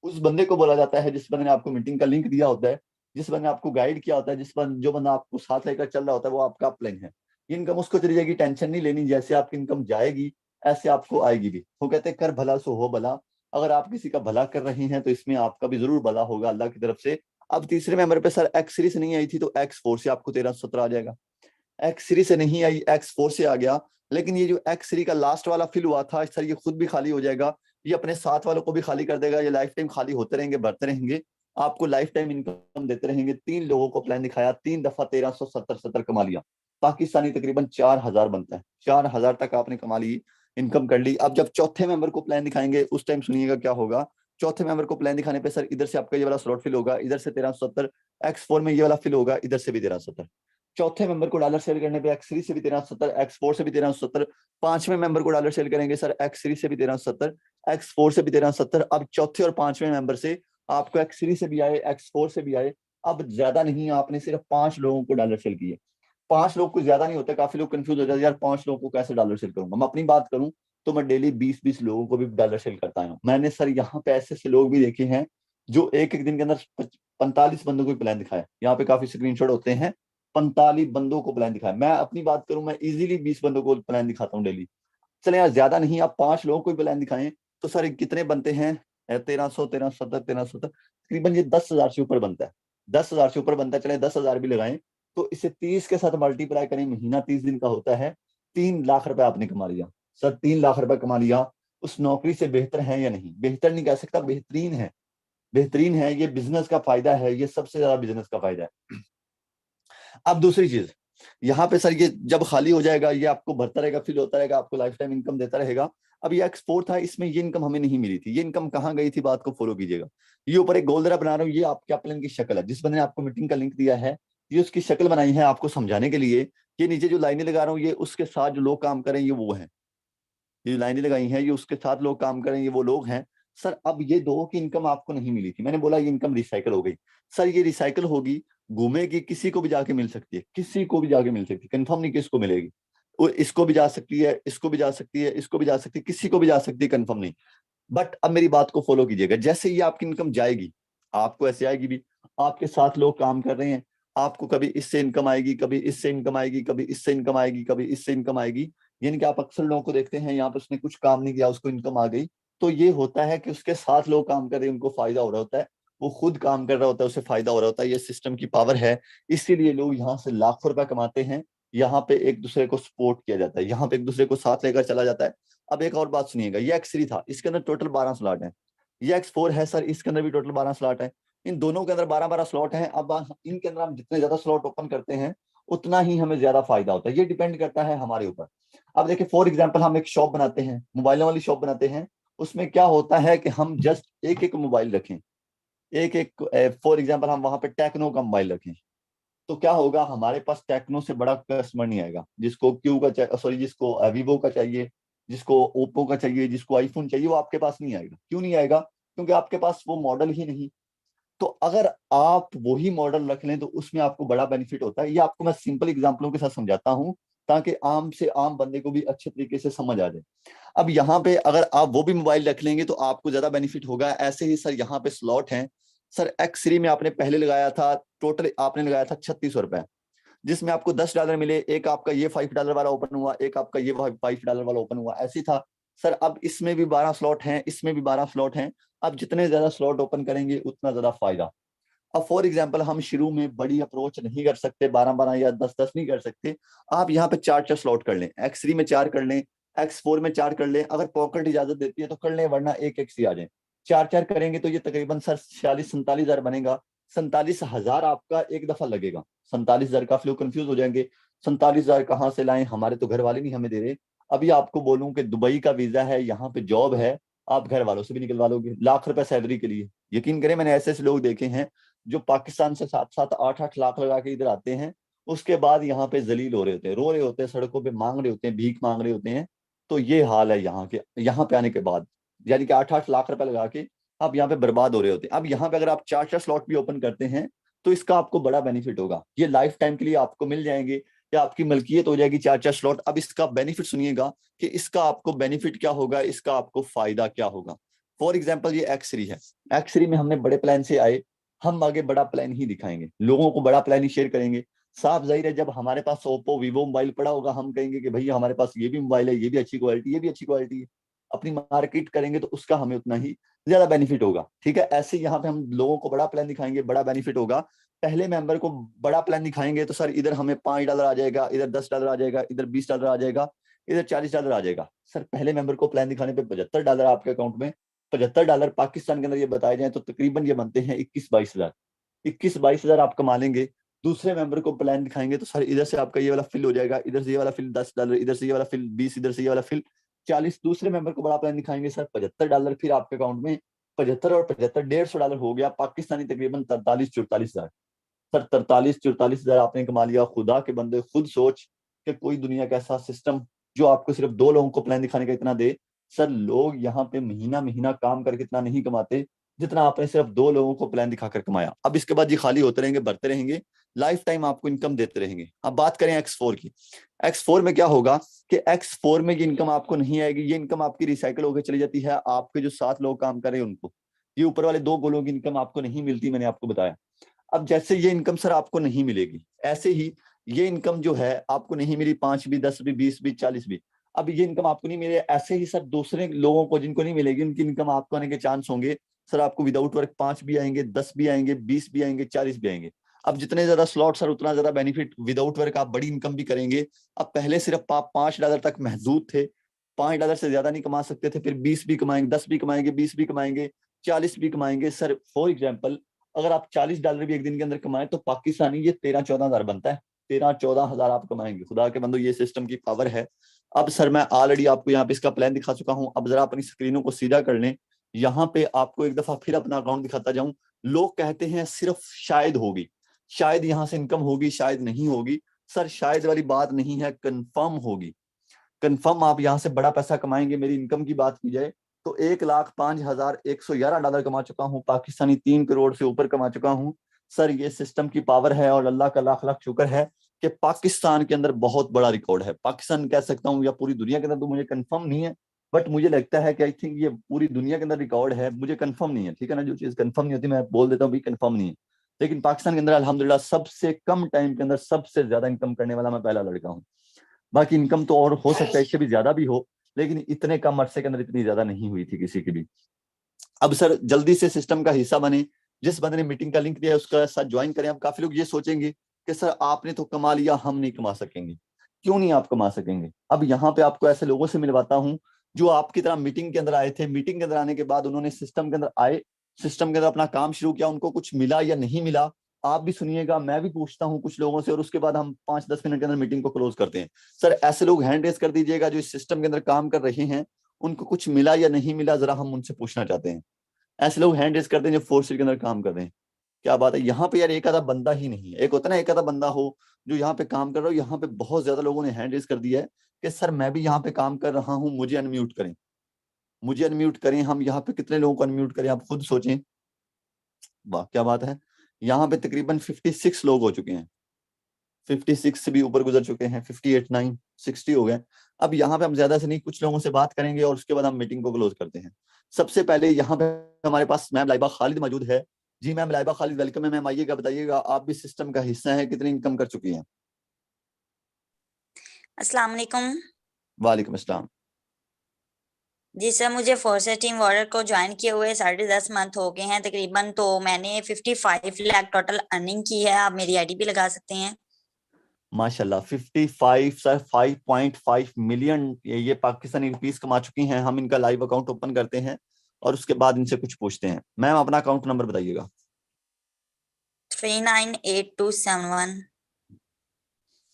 उस बंदे को बोला जाता है जिस बंदे ने आपको मीटिंग का लिंक दिया होता है, जिस बंदे ने आपको गाइड किया होता है, जो बंदा आपको साथ लेकर चल रहा होता है, वो आपका अपलाइन है। ये इनकम उसको चली जाएगी, टेंशन नहीं लेनी। जैसे आपकी इनकम जाएगी ऐसे आपको आएगी भी। वो कहते हैं कर भला सो हो भला। अगर आप किसी का भला कर रहे हैं तो इसमें आपका भी जरूर भला होगा अल्लाह की तरफ से। अब तीसरे मेंबर पे सर X सीरीज नहीं आई थी तो X4 से आपको 1370 आ जाएगा। X3 से नहीं आई, X4 से आ गया। लेकिन ये जो X3 का लास्ट वाला फिल हुआ था सर, ये खुद भी खाली हो जाएगा, ये अपने साथ वालों को भी खाली कर देगा। ये लाइफ टाइम खाली होते रहेंगे, बढ़ते रहेंगे, आपको लाइफ टाइम इनकम देते रहेंगे। 3 लोगों को प्लान दिखाया, 3 दफा 1370 कमा लिया। पाकिस्तानी तकरीबन 4000 बनता है, 4000 तक आपने कमा ली, इनकम कर ली। अब जब चौथे मेंबर को प्लान दिखाएंगे उस टाइम सुनिएगा क्या होगा। चौथे मेंबर को प्लान दिखाने पे सर इधर से आपका ये वाला स्लॉट फिल होगा, इधर से 1370, X4 में ये वाला फिल होगा, इधर से भी 1370। चौथे मेंबर को डॉलर सेल करने पे X3 से भी 1370, X4 से भी 1370। पांचवें मेंबर को डॉलर सेल करेंगे सर X3 से भी 1370, X4 से भी 1370। अब चौथे और पांचवें मेंबर से आपको X3 से भी आए, X4 से भी आए, अब ज्यादा नहीं, आपने सिर्फ 5 लोगों को डॉलर सेल किए। 5 लोग कुछ ज्यादा नहीं होते, काफी लोग कंफ्यूज हो जाते हैं यार 5 लोगों को कैसे डॉलर सेल करूंगा। मैं अपनी बात करूं तो मैं डेली 20-20 लोगों को भी डॉलर सेल करता हूँ। मैंने सर यहाँ पे ऐसे ऐसे लोग भी देखे हैं जो एक एक दिन के अंदर 45 बंदों को प्लान दिखाया, यहाँ पे काफी स्क्रीनशॉट होते हैं, 45 बंदों को प्लान दिखाया। मैं अपनी बात करूं, मैं इजीली 20 बंदों को प्लान दिखाता हूँ डेली। चले यार ज्यादा नहीं, आप 5 लोगों को भी प्लान दिखाएं तो सर कितने बनते हैं, 1300, 1370, 1370, तकरीबन ये 10,000 से ऊपर बनता है। 10,000 से ऊपर बनता है, चले 10,000 भी लगाएं तो इसे 30 के साथ मल्टीप्लाई करें, महीना 30 दिन का होता है, 3 लाख रुपए आपने कमा लिया। सर 3 लाख रुपए कमा लिया, उस नौकरी से बेहतर है या नहीं? बेहतर नहीं कह सकता, बेहतरीन है, बेहतरीन है। ये बिजनेस का फायदा है, ये सबसे ज्यादा बिजनेस का फायदा है। अब दूसरी चीज, यहाँ पे सर ये जब खाली हो जाएगा, ये आपको भरता रहेगा, फिल होता रहेगा, आपको लाइफ टाइम इनकम देता रहेगा। अब ये एक्सपोर्ट था, इसमें ये इनकम हमें नहीं मिली थी, ये इनकम कहाँ गई थी, बात को फॉलो कीजिएगा। ये ऊपर एक गोल बना रहा हूँ, ये आपके प्लान की शक्ल है, जिस बंदे ने आपको मीटिंग का लिंक दिया है, ये उसकी शक्ल बनाई है आपको समझाने के लिए। ये नीचे जो लाइनें लगा रहा हूँ, ये उसके साथ जो लोग काम करें ये वो है, ये लाइनें लगाई हैं, ये उसके साथ लोग काम करें ये वो लोग हैं। सर अब ये दो की इनकम आपको नहीं मिली थी, मैंने बोला ये इनकम रिसाइकल हो गई। सर ये रिसाइकल होगी, घूमेगी, किसी को भी जाके मिल सकती है, किसी को भी जाके मिल सकती है, कंफर्म नहीं किसको मिलेगी। वो इसको भी जा सकती है, इसको भी जा सकती है, इसको भी जा सकती है, किसी को भी जा सकती है, कंफर्म नहीं। बट अब मेरी बात को फॉलो कीजिएगा, जैसे ही आपकी इनकम जाएगी, आपको ऐसे आएगी भी, आपके साथ लोग काम कर रहे हैं, आपको कभी इससे इनकम आएगी, कभी इससे इनकम आएगी, कभी इससे इनकम आएगी, कभी इससे इनकम आएगी। यानी कि आप अक्सर लोगों को देखते हैं, यहाँ पे उसने कुछ काम नहीं किया, उसको इनकम आ गई। तो ये होता है कि उसके साथ लोग काम कर रहे हैं, उनको फायदा हो रहा होता है, वो खुद काम कर रहा होता है, उसे फायदा हो रहा होता है। ये सिस्टम की पावर है, इसीलिए लोग यहाँ से लाखों रुपए कमाते हैं। यहाँ पे एक दूसरे को सपोर्ट किया जाता है, यहाँ पे एक दूसरे को साथ लेकर चला जाता है। अब एक और बात सुनिएगा, ये X3 था, इसके अंदर टोटल 12 स्लॉट है। ये X4 है सर, इसके अंदर भी टोटल 12 स्लॉट है। इन दोनों के अंदर 12-12 स्लॉट हैं। अब इनके अंदर हम जितने ज्यादा स्लॉट ओपन करते हैं उतना ही हमें ज्यादा फायदा होता है, ये डिपेंड करता है हमारे ऊपर। अब देखिए फॉर एग्जाम्पल, हम एक शॉप बनाते हैं, मोबाइलों वाली शॉप बनाते हैं, उसमें क्या होता है कि हम जस्ट एक एक मोबाइल रखें, एक एक, फॉर एग्जाम्पल हम वहां पे टेक्नो का मोबाइल रखें, तो क्या होगा, हमारे पास टेक्नो से बड़ा कस्टमर नहीं आएगा। जिसको क्यू का सॉरी, जिसको वीवो का चाहिए, जिसको ओप्पो का चाहिए, जिसको आईफोन चाहिए, वो आपके पास नहीं आएगा। क्यों नहीं आएगा? क्योंकि आपके पास वो मॉडल ही नहीं। तो अगर आप वही मॉडल रख लें तो उसमें आपको बड़ा बेनिफिट होता है। ये आपको मैं सिंपल एग्जांपलों के साथ समझाता हूं, ताकि आम से आम बंदे को भी अच्छे तरीके से समझ आ जाए। अब यहाँ पे अगर आप वो भी मोबाइल रख लेंगे तो आपको ज्यादा बेनिफिट होगा। ऐसे ही सर यहाँ पे स्लॉट हैं। सर X3 में आपने पहले लगाया था, टोटल आपने लगाया था 3600 रुपए, जिसमें आपको $10 मिले। एक आपका ये $5 वाला ओपन हुआ, एक आपका ये $5 वाला ओपन हुआ, ऐसी था। सर अब इसमें भी 12 स्लॉट हैं, इसमें भी 12 स्लॉट हैं। अब जितने ज्यादा स्लॉट ओपन करेंगे उतना ज्यादा फायदा। अब फॉर एग्जाम्पल, हम शुरू में बड़ी अप्रोच नहीं कर सकते, 12-12 या 10-10 नहीं कर सकते। आप यहाँ पे 4-4 स्लॉट कर लें, X3 में 4 कर लें, X4 में 4 कर लें, अगर पॉकेट इजाजत देती है तो कर लें, वरना एक X3 आ जाए। 4-4 करेंगे तो ये तकरीबन सर 46-47 हजार बनेगा। 47,000 आपका एक दफा लगेगा। 47,000, काफी लोग कंफ्यूज हो जाएंगे, 47,000 कहाँ से लाएं, हमारे तो घर वाले नहीं हमें दे रहे। अभी आपको बोलूं कि दुबई का वीजा है, यहाँ पे जॉब है, आप घर वालों से भी निकलवा लोगे लाख रुपए सैलरी के लिए। यकीन करें, मैंने ऐसे ऐसे लोग देखे हैं जो पाकिस्तान से 7-7, 8-8 लाख लगा के इधर आते हैं, उसके बाद यहाँ पे जलील हो रहे होते हैं, रो रहे होते हैं, सड़कों पे मांग रहे होते हैं, भीख मांग रहे होते हैं। तो ये हाल है यहाँ के, यहाँ पे आने के बाद, यानी कि 8-8 लाख रुपए लगा के आप यहाँ पे बर्बाद हो रहे होते हैं। अब यहाँ पे अगर आप 4-4 स्लॉट भी ओपन करते हैं तो इसका आपको बड़ा बेनिफिट होगा, ये लाइफ टाइम के लिए आपको मिल जाएंगे, या आपकी मलकियत हो जाएगी 4-4 स्लॉट। अब इसका बेनिफिट सुनिएगा कि इसका आपको बेनिफिट क्या होगा, इसका आपको फायदा क्या होगा। फॉर एग्जाम्पल ये X3 है, X3 में हमने बड़े प्लान से आए, हम आगे बड़ा प्लान ही दिखाएंगे, लोगों को बड़ा प्लान ही शेयर करेंगे। साफ जाहिर है, जब हमारे पास ओप्पो वीवो मोबाइल पड़ा होगा, हम कहेंगे कि भैया हमारे पास ये भी मोबाइल है, ये भी अच्छी क्वालिटी, ये भी अच्छी क्वालिटी है। अपनी मार्केट करेंगे तो उसका हमें उतना ही ज्यादा बेनिफिट होगा। ठीक है, ऐसे यहाँ पे हम लोगों को बड़ा प्लान दिखाएंगे, बड़ा बेनिफिट होगा। पहले मेंबर को बड़ा प्लान दिखाएंगे तो सर इधर हमें $5 आ जाएगा, इधर $10 आ जाएगा, इधर $20 आ जाएगा, इधर $40 आ जाएगा। सर पहले मेंबर को प्लान दिखाने पे $75 आपके अकाउंट में। $75 पाकिस्तान के अंदर ये बताए जाए तो तकरीबन ये बनते हैं 21-22 हजार। 21-22 हजार आप कमा लेंगे। दूसरे मेंबर को प्लान दिखाएंगे तो सर इधर से आपका ये वाला फिल हो जाएगा, इधर से ये वाला फिल $10, इधर से ये वाला फिल 20, इधर से ये वाला फिल 40। दूसरे मेंबर को बड़ा प्लान दिखाएंगे सर $75, फिर आपके अकाउंट में 75 और 75 $150 हो गया पाकिस्तानी, तकरीबन 43-44 हजार। सर 43-44 हजार आपने कमा लिया। खुदा के बंदे खुद सोच कि कोई दुनिया का ऐसा सिस्टम जो आपको सिर्फ 2 लोगों को प्लान दिखाने का इतना दे। सर लोग यहाँ पे महीना महीना काम करके इतना नहीं कमाते। जितना आपने सिर्फ 2 लोगों को प्लान दिखाकर कमाया। अब इसके बाद ये खाली होते रहेंगे, बढ़ते रहेंगे, लाइफ टाइम आपको इनकम देते रहेंगे। अब बात करें X4 की। X4 में क्या होगा कि X4 में ये इनकम आपको नहीं आएगी, ये इनकम आपकी रिसाइकल होकर चली जाती है आपके जो 7 लोग काम कर रहे हैं उनको। ये ऊपर वाले 2 गोलों की इनकम आपको नहीं मिलती, मैंने आपको बताया। अब जैसे ये इनकम सर आपको नहीं मिलेगी, ऐसे ही ये इनकम जो है आपको नहीं मिली, 5 भी, 10 भी, 20 भी, 40 भी, अब ये इनकम आपको नहीं मिले, ऐसे ही सर दूसरे लोगों को जिनको नहीं मिलेगी उनकी इनकम आपको आने के चांस होंगे। सर आपको विदाउट वर्क 5 भी आएंगे, 10 भी आएंगे, 20 भी आएंगे, 40 भी आएंगे। अब जितने ज्यादा स्लॉट सर उतना ज्यादा बेनिफिट, विदाउट वर्क आप बड़ी इनकम भी करेंगे। अब पहले सिर्फ आप $5 तक महदूद थे, $5 से ज्यादा नहीं कमा सकते थे, फिर 20 भी कमाएंगे, 10 भी कमाएंगे, 20 भी कमाएंगे, 40 भी कमाएंगे। सर फॉर एग्जाम्पल अगर आप $40 भी एक दिन के अंदर कमाएं तो पाकिस्तानी ये 13-14 हजार बनता है। 13-14 हजार आप कमाएंगे। खुदा के बंदो, ये सिस्टम की पावर है। अब सर मैं ऑलरेडी आपको यहाँ पे इसका प्लान दिखा चुका हूँ। अब जरा अपनी स्क्रीनों को सीधा कर लें। यहाँ पे आपको एक दफा फिर अपना अकाउंट दिखाता जाऊं। लोग कहते हैं सिर्फ शायद होगी, शायद यहाँ से इनकम होगी, शायद नहीं होगी। सर शायद वाली बात नहीं है, कंफर्म होगी। कंफर्म आप यहाँ से बड़ा पैसा कमाएंगे। मेरी इनकम की बात की जाए तो $1,05,111 कमा चुका हूँ, पाकिस्तानी 3 करोड़ से ऊपर कमा चुका हूँ। सर ये सिस्टम की पावर है और अल्लाह का लाख लाख शुक्र है कि पाकिस्तान के अंदर बहुत बड़ा रिकॉर्ड है। पाकिस्तान कह सकता हूँ या पूरी दुनिया के अंदर, तो मुझे कंफर्म नहीं है, बट मुझे लगता है कि आई थिंक ये पूरी दुनिया के अंदर रिकॉर्ड है। मुझे कंफर्म नहीं है, ठीक है ना, जो चीज कंफर्म नहीं होती मैं बोल देता हूँ भी कंफर्म नहीं है। लेकिन पाकिस्तान के अंदर अल्हम्दुलिल्लाह सबसे कम टाइम के अंदर सबसे ज्यादा इनकम करने वाला मैं पहला लड़का हूँ। बाकी इनकम तो और हो सकता है इससे भी ज्यादा भी हो, लेकिन इतने कम अरसे के अंदर इतनी ज्यादा नहीं हुई थी किसी की भी। अब सर जल्दी से सिस्टम का हिस्सा बने। जिस बंदे ने मीटिंग का लिंक दिया है उसका साथ ज्वाइन करें। अब काफी लोग ये सोचेंगे कि सर आपने तो कमा लिया, हम नहीं कमा सकेंगे। क्यों नहीं आप कमा सकेंगे? अब यहाँ पे आपको ऐसे लोगों से मिलवाता हूँ जो आपकी तरह मीटिंग के अंदर आए थे। मीटिंग के अंदर आने के बाद उन्होंने सिस्टम के अंदर आए, सिस्टम के अंदर अपना काम शुरू किया, उनको कुछ मिला या नहीं मिला आप भी सुनिएगा, मैं भी पूछता हूँ कुछ लोगों से, और उसके बाद हम 5-10 मिनट के अंदर मीटिंग को क्लोज करते हैं। सर ऐसे लोग हैंड रेस कर दीजिएगा जो इस सिस्टम के अंदर काम कर रहे हैं, उनको कुछ मिला या नहीं मिला जरा हम उनसे पूछना चाहते हैं। ऐसे लोग हैंड रेस करते हैं जो फोर्स के अंदर काम कर रहे हैं। क्या बात है, यहाँ पे यार एक आधा बंदा ही नहीं है, एक होता है ना एक आधा बंदा हो जो यहाँ पे काम कर रहा हो। यहाँ पे बहुत ज्यादा लोगों ने हैंड रेस कर दिया है कि सर मैं भी यहाँ पे काम कर रहा हूँ, मुझे अनम्यूट करें, मुझे अनम्यूट करें। हम यहाँ पे कितने लोगों को अनम्यूट करें आप खुद सोचें। वाह क्या बात है, यहाँ पे तकरीबन 56 लोग हो चुके हैं, 56 से भी ऊपर गुजर चुके हैं, 58, 9, 60 हो गए। अब यहाँ पे हम ज्यादा से नहीं कुछ लोगों से बात करेंगे और उसके बाद हम मीटिंग को क्लोज करते हैं। सबसे पहले यहाँ पे हमारे पास मैम लाइबा खालिद मौजूद है। जी मैम लाइबा खालिद, वेलकम है मैम, आइएगा बताइएगा आप भी सिस्टम का हिस्सा है, कितनी इनकम कर चुकी हैं? अस्सलाम वालेकुम। वालेकुम अस्सलाम। जी सर, मुझे फोर्सेस टीम वॉरियर को ज्वाइन किए हुए 10.5 मंथ हो गए हैं तकरीबन। तो मैंने 55 लाख टोटल अर्निंग की है। आप मेरी आईडी भी लगा सकते हैं। माशाल्लाह 55 सर 5.5 मिलियन ये पाकिस्तानी रुपीस कमा चुकी हैं। हम इनका लाइव अकाउंट ओपन करते हैं और उसके बाद इनसे कुछ पूछते हैं। मैम अपना अकाउंट नंबर बताइएगा। 398271।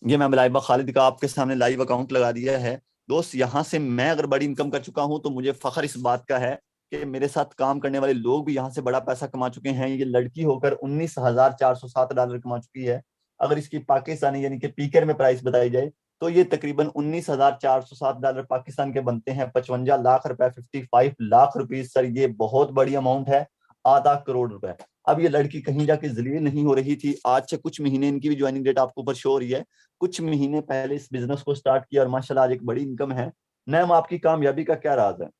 ये मैम लाइबा खालिद का आपके सामने लाइव अकाउंट लगा दिया है। दोस्त यहाँ से मैं अगर बड़ी इनकम कर चुका हूँ तो मुझे फख्र इस बात का है कि मेरे साथ काम करने वाले लोग भी यहाँ से बड़ा पैसा कमा चुके हैं। ये लड़की होकर $19,407 कमा चुकी है। अगर इसकी पाकिस्तानी यानी कि पीकर में प्राइस बताई जाए तो ये तकरीबन $19,407 पाकिस्तान के बनते हैं, 55 लाख रुपए, 55 लाख रुपीज। सर ये बहुत बड़ी अमाउंट है, आधा करोड़ रुपए। अब ये लड़की कहीं जाके जलील नहीं हो रही थी। आज से कुछ महीने, इनकी भी ज्वाइनिंग डेट आपको ऊपर शो हो रही है, कुछ महीने पहले इस बिजनेस को स्टार्ट किया और माशाल्लाह आज एक बड़ी इनकम है। मैम आपकी कामयाबी का क्या राज है?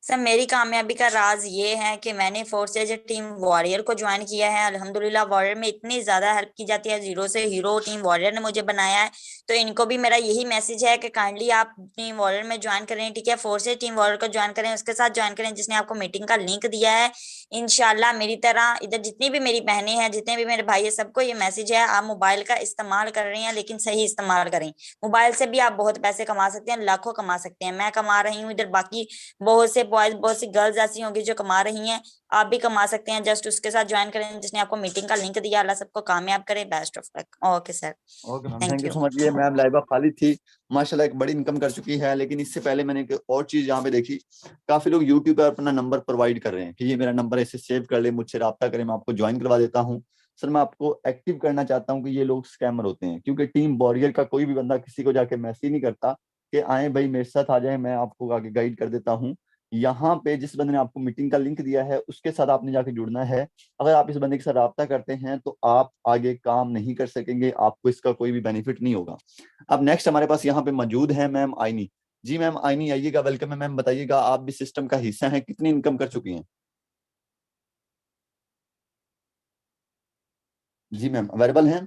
सर मेरी कामयाबी का राज ये है कि मैंने फोर्सेज टीम वॉरियर को ज्वाइन किया है। अल्हम्दुलिल्लाह वॉरियर में इतनी ज्यादा हेल्प की जाती है, जीरो से हीरो टीम वॉरियर ने मुझे बनाया है। तो इनको भी मेरा यही मैसेज है कि काइंडली आप टीम वॉरियर में ज्वाइन करें, ठीक है। फोर्सेज टीम वॉरियर को ज्वाइन करें, उसके साथ ज्वाइन करें जिसने आपको मीटिंग का लिंक दिया है। इंशाल्लाह मेरी तरह इधर जितनी भी मेरी बहनें हैं, जितने भी मेरे भाई है, सबको ये मैसेज है, आप मोबाइल का इस्तेमाल कर रहे हैं लेकिन सही इस्तेमाल करें। मोबाइल से भी आप बहुत पैसे कमा सकते हैं, लाखों कमा सकते हैं। मैं कमा रही हूँ इधर, बाकी बहुत से बॉयज, बहुत सी गर्ल्स ऐसी होंगी जो कमा रही हैं। आप भी कमा सकते हैं, जस्ट उसके साथ ज्वाइन करें जिसने आपको मीटिंग का लिंक दिया। अल्लाह सबको कामयाब करे। Best of luck. Okay sir, okay ma'am, thank thank you you. So much. ये मैम लाइबा खालिद थी, माशाल्लाह एक बड़ी इनकम कर चुकी है। लेकिन इससे पहले मैंने एक और चीज यहाँ पे देखी, काफी लोग यूट्यूब पर अपना नंबर प्रोवाइड कर रहे हैं कि ये मेरा नंबर ऐसे सेव कर ले, मुझसे रब्ता करें, मैं आपको ज्वाइन करवा देता हूँ। सर मैं आपको एक्टिव करना चाहता हूँ कि ये लोग स्कैमर होते हैं, क्योंकि टीम वॉरियर का कोई भी बंदा किसी को जाके मैसेज नहीं करता कि आए भाई मेरे साथ आ जाए, मैं आपको आगे गाइड कर देता हूँ। यहाँ पे जिस बंदे ने आपको मीटिंग का लिंक दिया है उसके साथ आपने जाके जुड़ना है। अगर आप इस बंदे के साथ राब्ता करते हैं तो आप आगे काम नहीं कर सकेंगे, आपको इसका कोई भी बेनिफिट नहीं होगा। अब नेक्स्ट हमारे पास यहाँ पे मौजूद है मैम आइनी। जी मैम आइनी आइएगा, वेलकम है मैम, बताइएगा आप भी सिस्टम का हिस्सा हैं, कितनी इनकम कर चुकी हैं? जी मैम अवेलेबल हैं?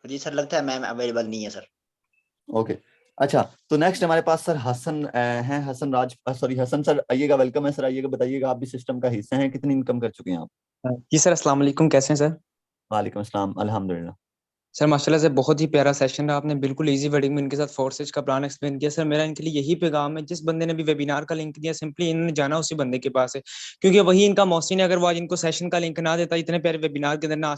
जी सर, लगता है मैम अवेलेबल नहीं है सर। ओके अच्छा, तो नेक्स्ट हमारे पास सर हसन हैं, हसन राज, सॉरी हसन सर आइएगा, वेलकम है सर, आइएगा बताइएगा आप भी सिस्टम का हिस्सा हैं, कितनी इनकम कर चुके हैं आप? जी सर, अस्सलाम वालेकुम, कैसे हैं सर? वालेकुम अस्सलाम, अल्हम्दुलिल्लाह। सर माशाल्लाह से बहुत ही प्यारा सेशन रहा, आपने बिल्कुल इजी वर्डिंग में इनके साथ फोर्सेज का प्लान एक्सप्लेन किया। सर मेरा इनके लिए यही पैगाम है, जिस बंदे ने भी वेबिनार का लिंक दिया सिंपली इन्होंने जाना उसी बंदे के पास है, क्योंकि वही इनका मौसी ने, अगर वो आज इनको सेशन का लिंक ना देता इतने प्यारे वेबिनार के अंदर ना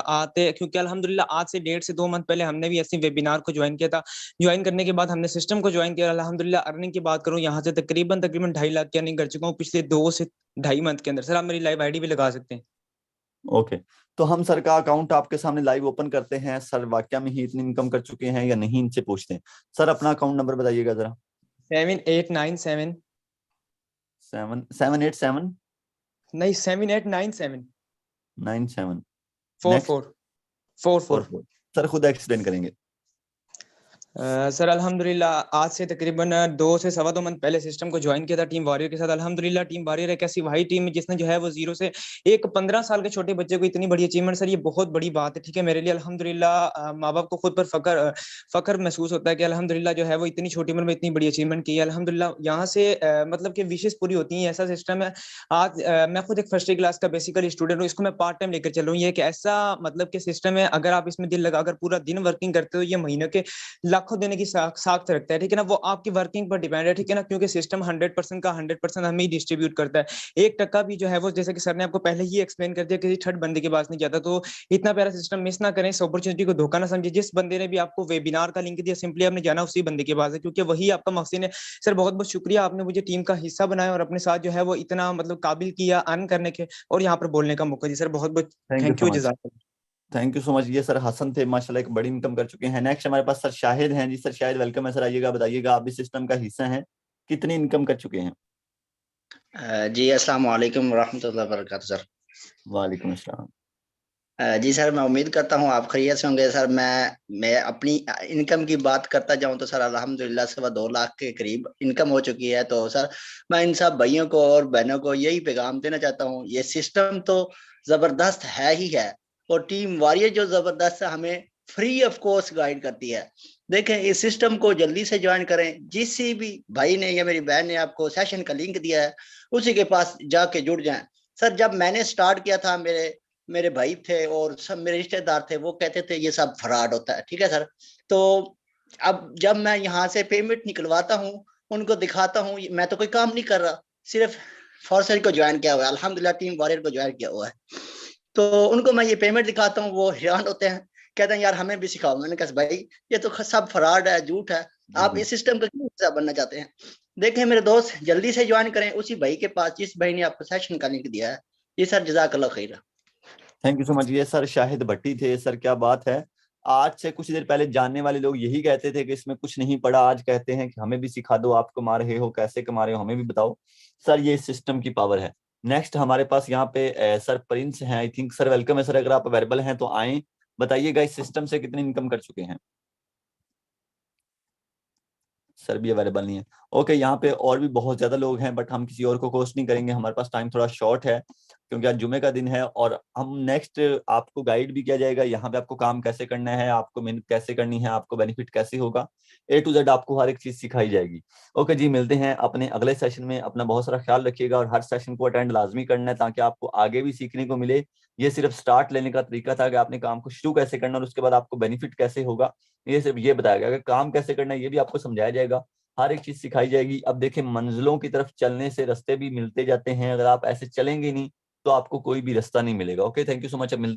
आते, क्योंकि अल्हम्दुलिल्लाह आज से 1.5 से 2 मंथ पहले हमने भी ऐसी वेबिनार को ज्वाइन किया था। ज्वाइन करने के बाद हमने सिस्टम को ज्वाइन किया, अल्हम्दुलिल्लाह अर्निंग की बात करूँ यहाँ से तकरीबन 2.5 लाख की अर्निंग कर चुका हूँ पिछले 2 से 2.5 मंथ के अंदर। सर आप मेरी लाइव आईडी भी लगा सकते हैं। ओके तो हम सर का अकाउंट आपके सामने लाइव ओपन करते हैं। सर वाकया में ही इतनी इनकम कर चुके हैं या नहीं, इनसे पूछते हैं। सर अपना अकाउंट नंबर बताइएगा जरा। 7897 787 नहीं 7897 97 44 44। सर खुद एक्सप्लेन करेंगे। सर अल्हम्दुलिल्लाह आज से तकरीबन 2 से 2.25 मंथ पहले सिस्टम को ज्वाइन किया था टीम वॉरियर के साथ। अल्हम्दुलिल्लाह टीम वॉरियर एक ऐसी भाई टीम है जिसने जो है वो जीरो से एक 15 साल के छोटे बच्चे को इतनी बड़ी अचीवमेंट, सर ये बहुत बड़ी बात है, ठीक है मेरे लिए। अल्हम्दुलिल्लाह माँ बाप को खुद पर फख्र महसूस होता है कि अल्हम्दुलिल्लाह जो है वो इतनी छोटी उम्र में इतनी बड़ी अचीवमेंट की है। अल्हम्दुलिल्लाह यहाँ से मतलब कि विशेष पूरी होती है, ऐसा सिस्टम है। आज मैं खुद एक फर्स्ट क्लास का बेसिकली स्टूडेंट हूँ, इसको मैं पार्ट टाइम लेकर चल रहा हूँ। ये एक ऐसा मतलब कि सिस्टम है, अगर आप इसमें दिल लगाकर पूरा दिन वर्किंग करते हो ये महीने के लाखों देने की साख रखता है, ठीक है ना। वो आपकी वर्किंग पर डिपेंड है, ठीक है ना, क्योंकि सिस्टम 100% का 100% हमें ही डिस्ट्रीब्यूट करता है। 1% भी जो है वो, जैसे कि सर ने आपको पहले ही एक्सप्लेन कर दिया, किसी थर्ड बंदे के पास नहीं जाता। तो इतना प्यारा सिस्टम मिस ना करें, इस अपॉर्चुनिटी को धोखा ना समझे। जिस बंदे ने भी आपको वेबिनार का लिंक दिया सिंपली आपने जाना उसी बंदे के पास है, क्योंकि वही आपका मकसद है। सर बहुत बहुत शुक्रिया, आपने मुझे टीम का हिस्सा बनाया और अपने साथ जो है वो इतना मतलब काबिल किया अर्न करने के और यहाँ पर बोलने का मौका दिया। सर बहुत बहुत थैंक यू, जज़ाकल्लाह। Thank you so much. ये सर हसन थे, माशाल्लाह एक बड़ी इनकम कर चुके हैं। नेक्स्ट हमारे पास सर शाहिद हैं। जी सर शाहिद वेलकम है सर, आइएगा बताइएगा आप भी सिस्टम का हिस्सा हैं, कितनी इनकम कर चुके हैं? जी अस्सलाम वालेकुम रहमतुल्लाहि व बरकातहू सर। वालेकुम अस्सलाम। जी सर, मैं उम्मीद करता हूँ आप खैरियत से होंगे सर। मैं अपनी इनकम की बात करता जाऊँ तो सर अल्हम्दुलिल्लाह 2.25 लाख के करीब इनकम हो चुकी है। तो सर मैं इन सब भाइयों को और बहनों को यही पैगाम देना चाहता हूँ, ये सिस्टम तो जबरदस्त है ही है, और टीम वॉरियर जो जबरदस्त है हमें फ्री ऑफ कॉस्ट गाइड करती है। देखें इस सिस्टम को जल्दी से ज्वाइन करें। जिस भी भाई ने या मेरी बहन ने आपको सेशन का लिंक दिया है उसी के पास जाके जुड़ जाएं। सर जब मैंने स्टार्ट किया था मेरे भाई थे और सब मेरे रिश्तेदार थे, वो कहते थे ये सब फ्रॉड होता है, ठीक है सर। तो अब जब मैं यहाँ से पेमेंट निकलवाता हूँ उनको दिखाता हूँ मैं तो कोई काम नहीं कर रहा, सिर्फ फोर्सेज को ज्वाइन किया हुआ है, अल्हम्दुलिल्लाह टीम वॉरियर को ज्वाइन किया हुआ है। तो उनको मैं ये पेमेंट दिखाता हूँ, वो हैरान होते हैं, कहते हैं यार हमें भी सिखाओ। मैंने कहा भाई ये तो सब फ्रॉड है, झूठ है, आप इस सिस्टम का क्यों हिस्सा बनना चाहते हैं। देखें मेरे दोस्त जल्दी से ज्वाइन करें उसी भाई के पास जिस भाई ने आपको सेशन का लिंक दिया है। ये सर जज़ाकल्लाह खैर। Thank you so much. ये सर शाहिद भट्टी थे। सर क्या बात है, आज से कुछ देर पहले जानने वाले लोग यही कहते थे कि इसमें कुछ नहीं पड़ा, आज कहते हैं कि हमें भी सिखा दो, आप कमा रहे हो कैसे कमा रहे हो हमें भी बताओ। सर ये सिस्टम की पावर है। नेक्स्ट हमारे पास यहाँ पे सर प्रिंस हैं, आई थिंक। सर वेलकम है सर, अगर आप अवेलेबल हैं तो आए, बताइएगा इस सिस्टम से कितनी इनकम कर चुके हैं? सर भी अवेलेबल नहीं है। ओके यहाँ पे और भी बहुत ज्यादा लोग हैं, बट हम किसी और को कोस्ट नहीं करेंगे, हमारे पास टाइम थोड़ा शॉर्ट है क्योंकि आज जुमे का दिन है। और हम नेक्स्ट आपको गाइड भी किया जाएगा यहाँ पे, आपको काम कैसे करना है, आपको मेहनत कैसे करनी है, आपको बेनिफिट कैसे होगा, A to Z आपको हर एक चीज सिखाई जाएगी। ओके जी, मिलते हैं अपने अगले सेशन में। अपना बहुत सारा ख्याल रखिएगा और हर सेशन को अटेंड लाजमी करना है ताकि आपको आगे भी सीखने को मिले। ये सिर्फ स्टार्ट लेने का तरीका था कि आपने काम को शुरू कैसे करना और उसके बाद आपको बेनिफिट कैसे होगा, ये सिर्फ ये बताया गया कि काम कैसे करना है ये भी आपको समझाया जाएगा, हर एक चीज सिखाई जाएगी। अब देखें मंजिलों की तरफ चलने से रास्ते भी मिलते जाते हैं, अगर आप ऐसे चलेंगे नहीं तो आपको कोई भी रास्ता नहीं मिलेगा। Okay thank you so much. अब मिलते